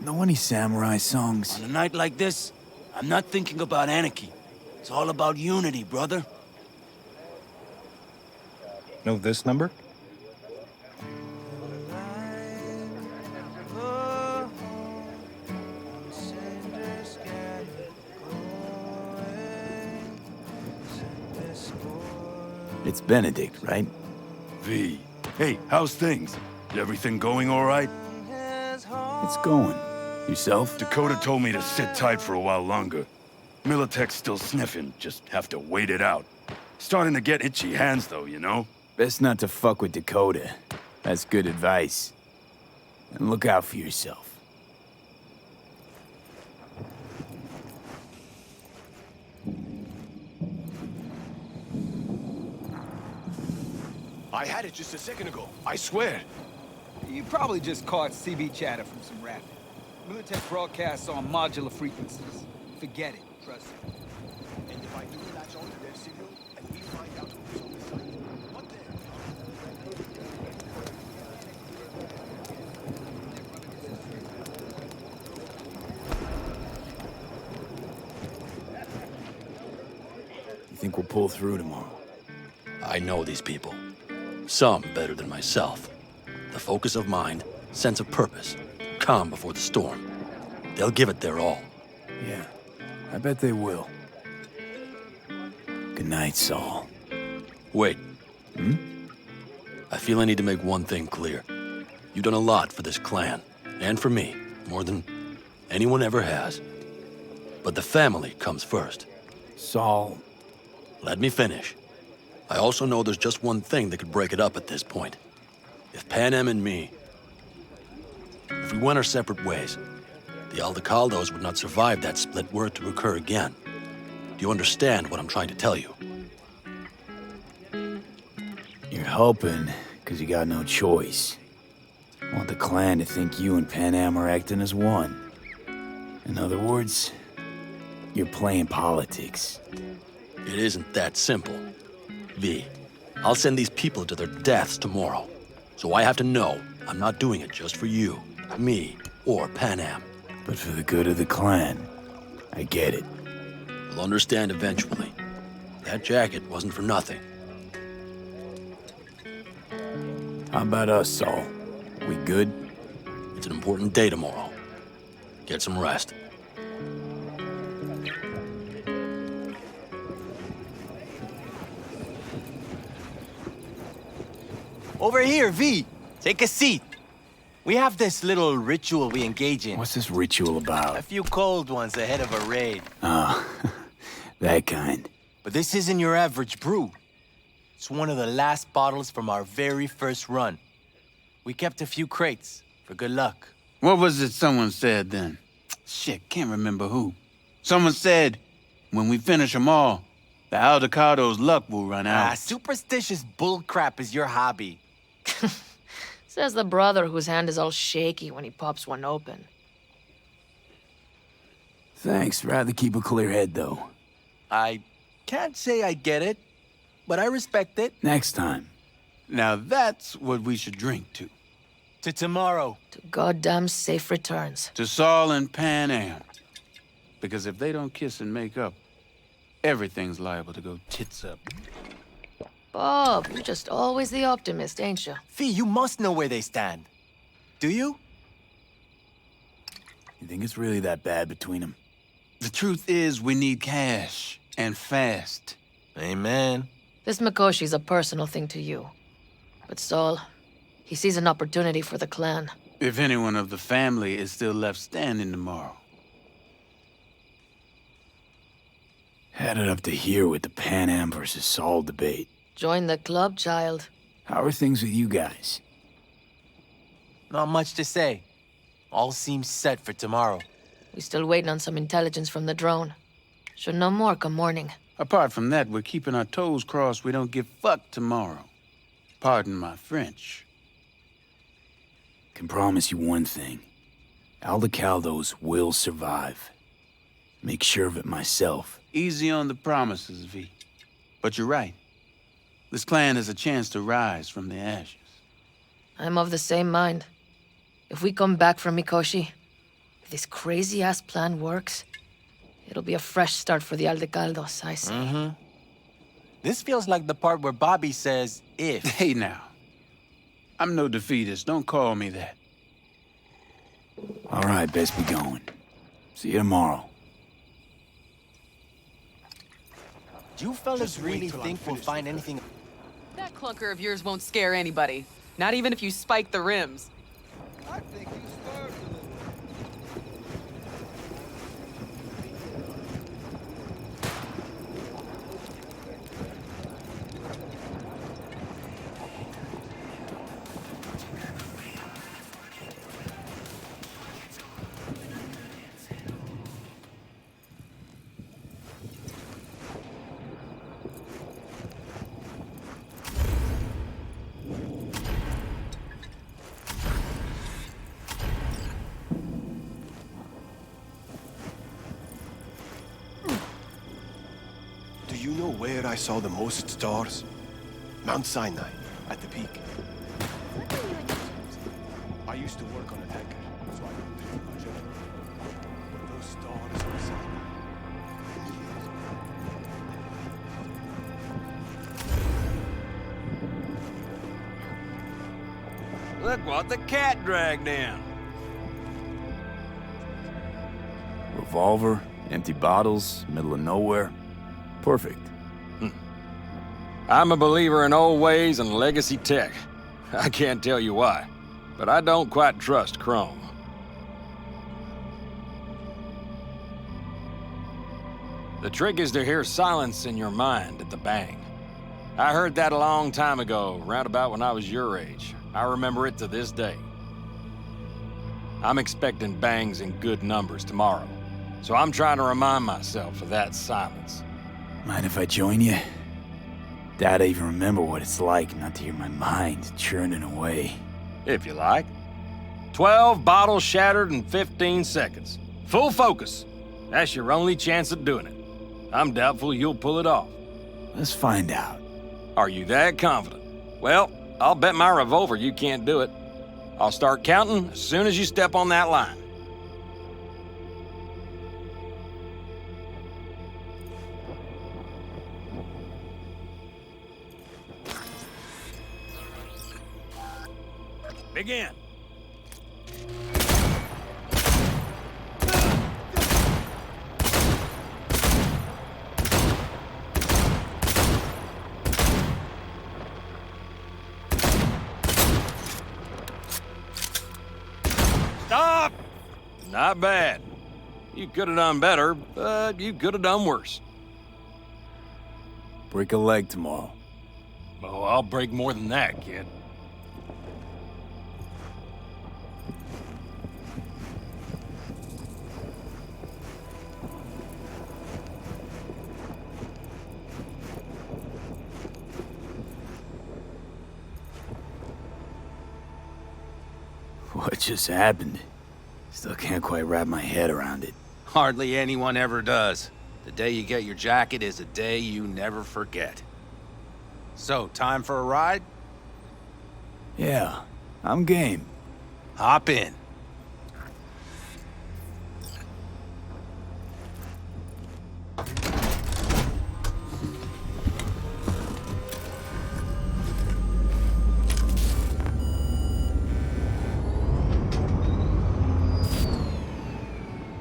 know any samurai songs? On a night like this, I'm not thinking about anarchy. It's all about unity, brother. Know this number? It's Benedict, right? V. Hey, how's things? Everything going all right? It's going. Yourself? Dakota told me to sit tight for a while longer. Militech's still sniffing, just have to wait it out. Starting to get itchy hands though, you know? Best not to fuck with Dakota. That's good advice. And look out for yourself. I had it just a second ago, I swear. You probably just caught CB chatter from some rapping. Militech broadcasts on modular frequencies. Forget it, trust me. And if I do latch onto their signal, and we find out who's on the site, what then? You think we'll pull through tomorrow? I know these people. Some better than myself. The focus of mind, sense of purpose, calm before the storm. They'll give it their all. Yeah, I bet they will. Good night, Saul. Wait. I feel I need to make one thing clear. You've done a lot for this clan, and for me, more than anyone ever has. But the family comes first. Saul. Let me finish. I also know there's just one thing that could break it up at this point. If Pan Am and me... If we went our separate ways, the Aldecaldos would not survive that split were it to occur again. Do you understand what I'm trying to tell you? You're helping, because you got no choice. Want the clan to think you and Pan Am are acting as one. In other words, you're playing politics. It isn't that simple. V, I'll send these people to their deaths tomorrow. So I have to know I'm not doing it just for you, me, or Pan Am. But for the good of the clan, I get it. You'll understand eventually. That jacket wasn't for nothing. How about us, Saul? We good? It's an important day tomorrow. Get some rest. Over here, V. Take a seat. We have this little ritual we engage in. What's this ritual about? A few cold ones ahead of a raid. Oh, that kind. But this isn't your average brew. It's one of the last bottles from our very first run. We kept a few crates for good luck. What was it someone said then? Shit, can't remember who. Someone said, when we finish them all, the Aldecaldo's luck will run out. Superstitious bullcrap is your hobby. Says the brother whose hand is all shaky when he pops one open. Thanks. Rather keep a clear head, though. I can't say I get it, but I respect it. Next time. Now that's what we should drink to. To tomorrow. To goddamn safe returns. To Saul and Pan Am. Because if they don't kiss and make up, everything's liable to go tits up. Bob, you're just always the optimist, ain't you? Fee, you must know where they stand. Do you? You think it's really that bad between them? The truth is, we need cash. And fast. Amen. This Mikoshi's a personal thing to you. But Saul, he sees an opportunity for the clan. If anyone of the family is still left standing tomorrow. Headed up to here with the Pan Am versus Saul debate. Join the club, child. How are things with you guys? Not much to say. All seems set for tomorrow. We still waiting on some intelligence from the drone. Should know more come morning. Apart from that, we're keeping our toes crossed we don't get fucked tomorrow. Pardon my French. Can promise you one thing. Aldecaldos will survive. Make sure of it myself. Easy on the promises, V. But you're right. This clan has a chance to rise from the ashes. I'm of the same mind. If we come back from Mikoshi, if this crazy-ass plan works, it'll be a fresh start for the Aldecaldos, I say. This feels like the part where Bobby says, if. Hey now. I'm no defeatist, don't call me that. All right, best be going. See you tomorrow. Do you fellas really think we'll find anything? clunker of yours won't scare anybody. Not even if you spike the rims. I think you starved a little. Do you know where I saw the most stars? Mount Sinai, at the peak. I used to work on a tanker, so I don't think much of it. But those stars on Sinai. Look what the cat dragged in. Revolver, empty bottles, middle of nowhere. Perfect. I'm a believer in old ways and legacy tech. I can't tell you why, but I don't quite trust Chrome. The trick is to hear silence in your mind at the bang. I heard that a long time ago, round about when I was your age. I remember it to this day. I'm expecting bangs in good numbers tomorrow, so I'm trying to remind myself of that silence. Mind if I join you? Doubt I even remember what it's like not to hear my mind churning away. If you like. 12 bottles shattered in 15 seconds. Full focus. That's your only chance of doing it. I'm doubtful you'll pull it off. Let's find out. Are you that confident? Well, I'll bet my revolver you can't do it. I'll start counting as soon as you step on that line. Begin. Stop! Not bad. You could have done better, but you could have done worse. Break a leg tomorrow. Oh, I'll break more than that, kid. What just happened? Still can't quite wrap my head around it. Hardly anyone ever does. The day you get your jacket is a day you never forget. So, time for a ride? Yeah, I'm game. Hop in.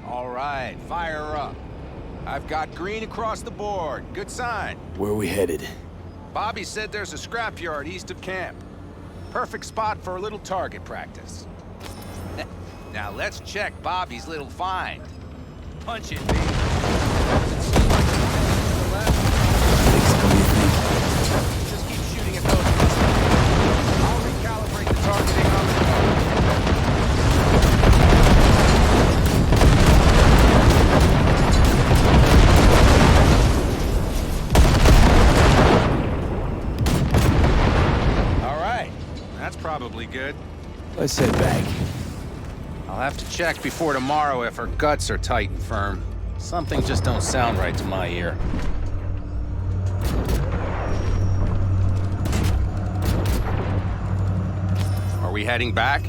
All right, fire up. I've got green across the board. Good sign. Where are we headed? Bobby said there's a scrapyard east of camp. Perfect spot for a little target practice. Now let's check Bobby's little find. Punch it, baby. Just keep shooting at those. I'll recalibrate the targeting on the go. That's probably good. Let's head back. I'll have to check before tomorrow if her guts are tight and firm. Something just don't sound right to my ear. Are we heading back?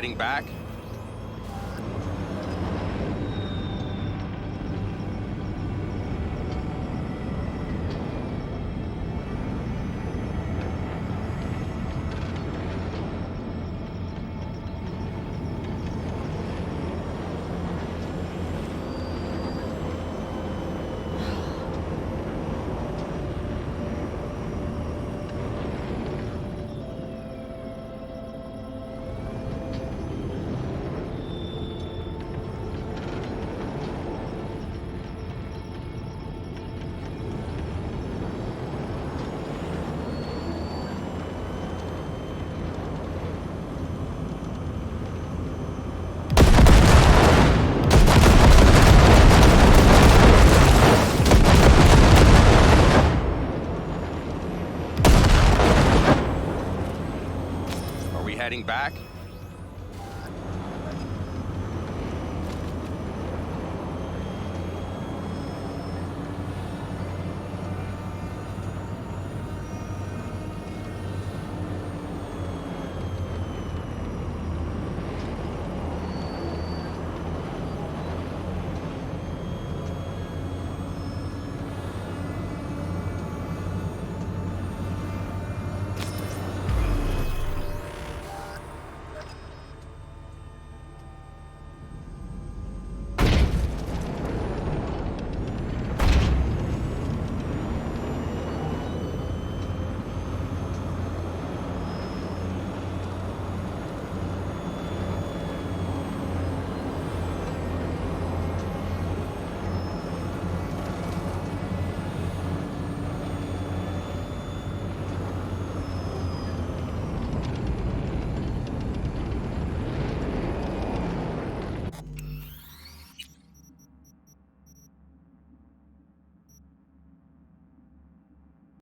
heading back? Heading back?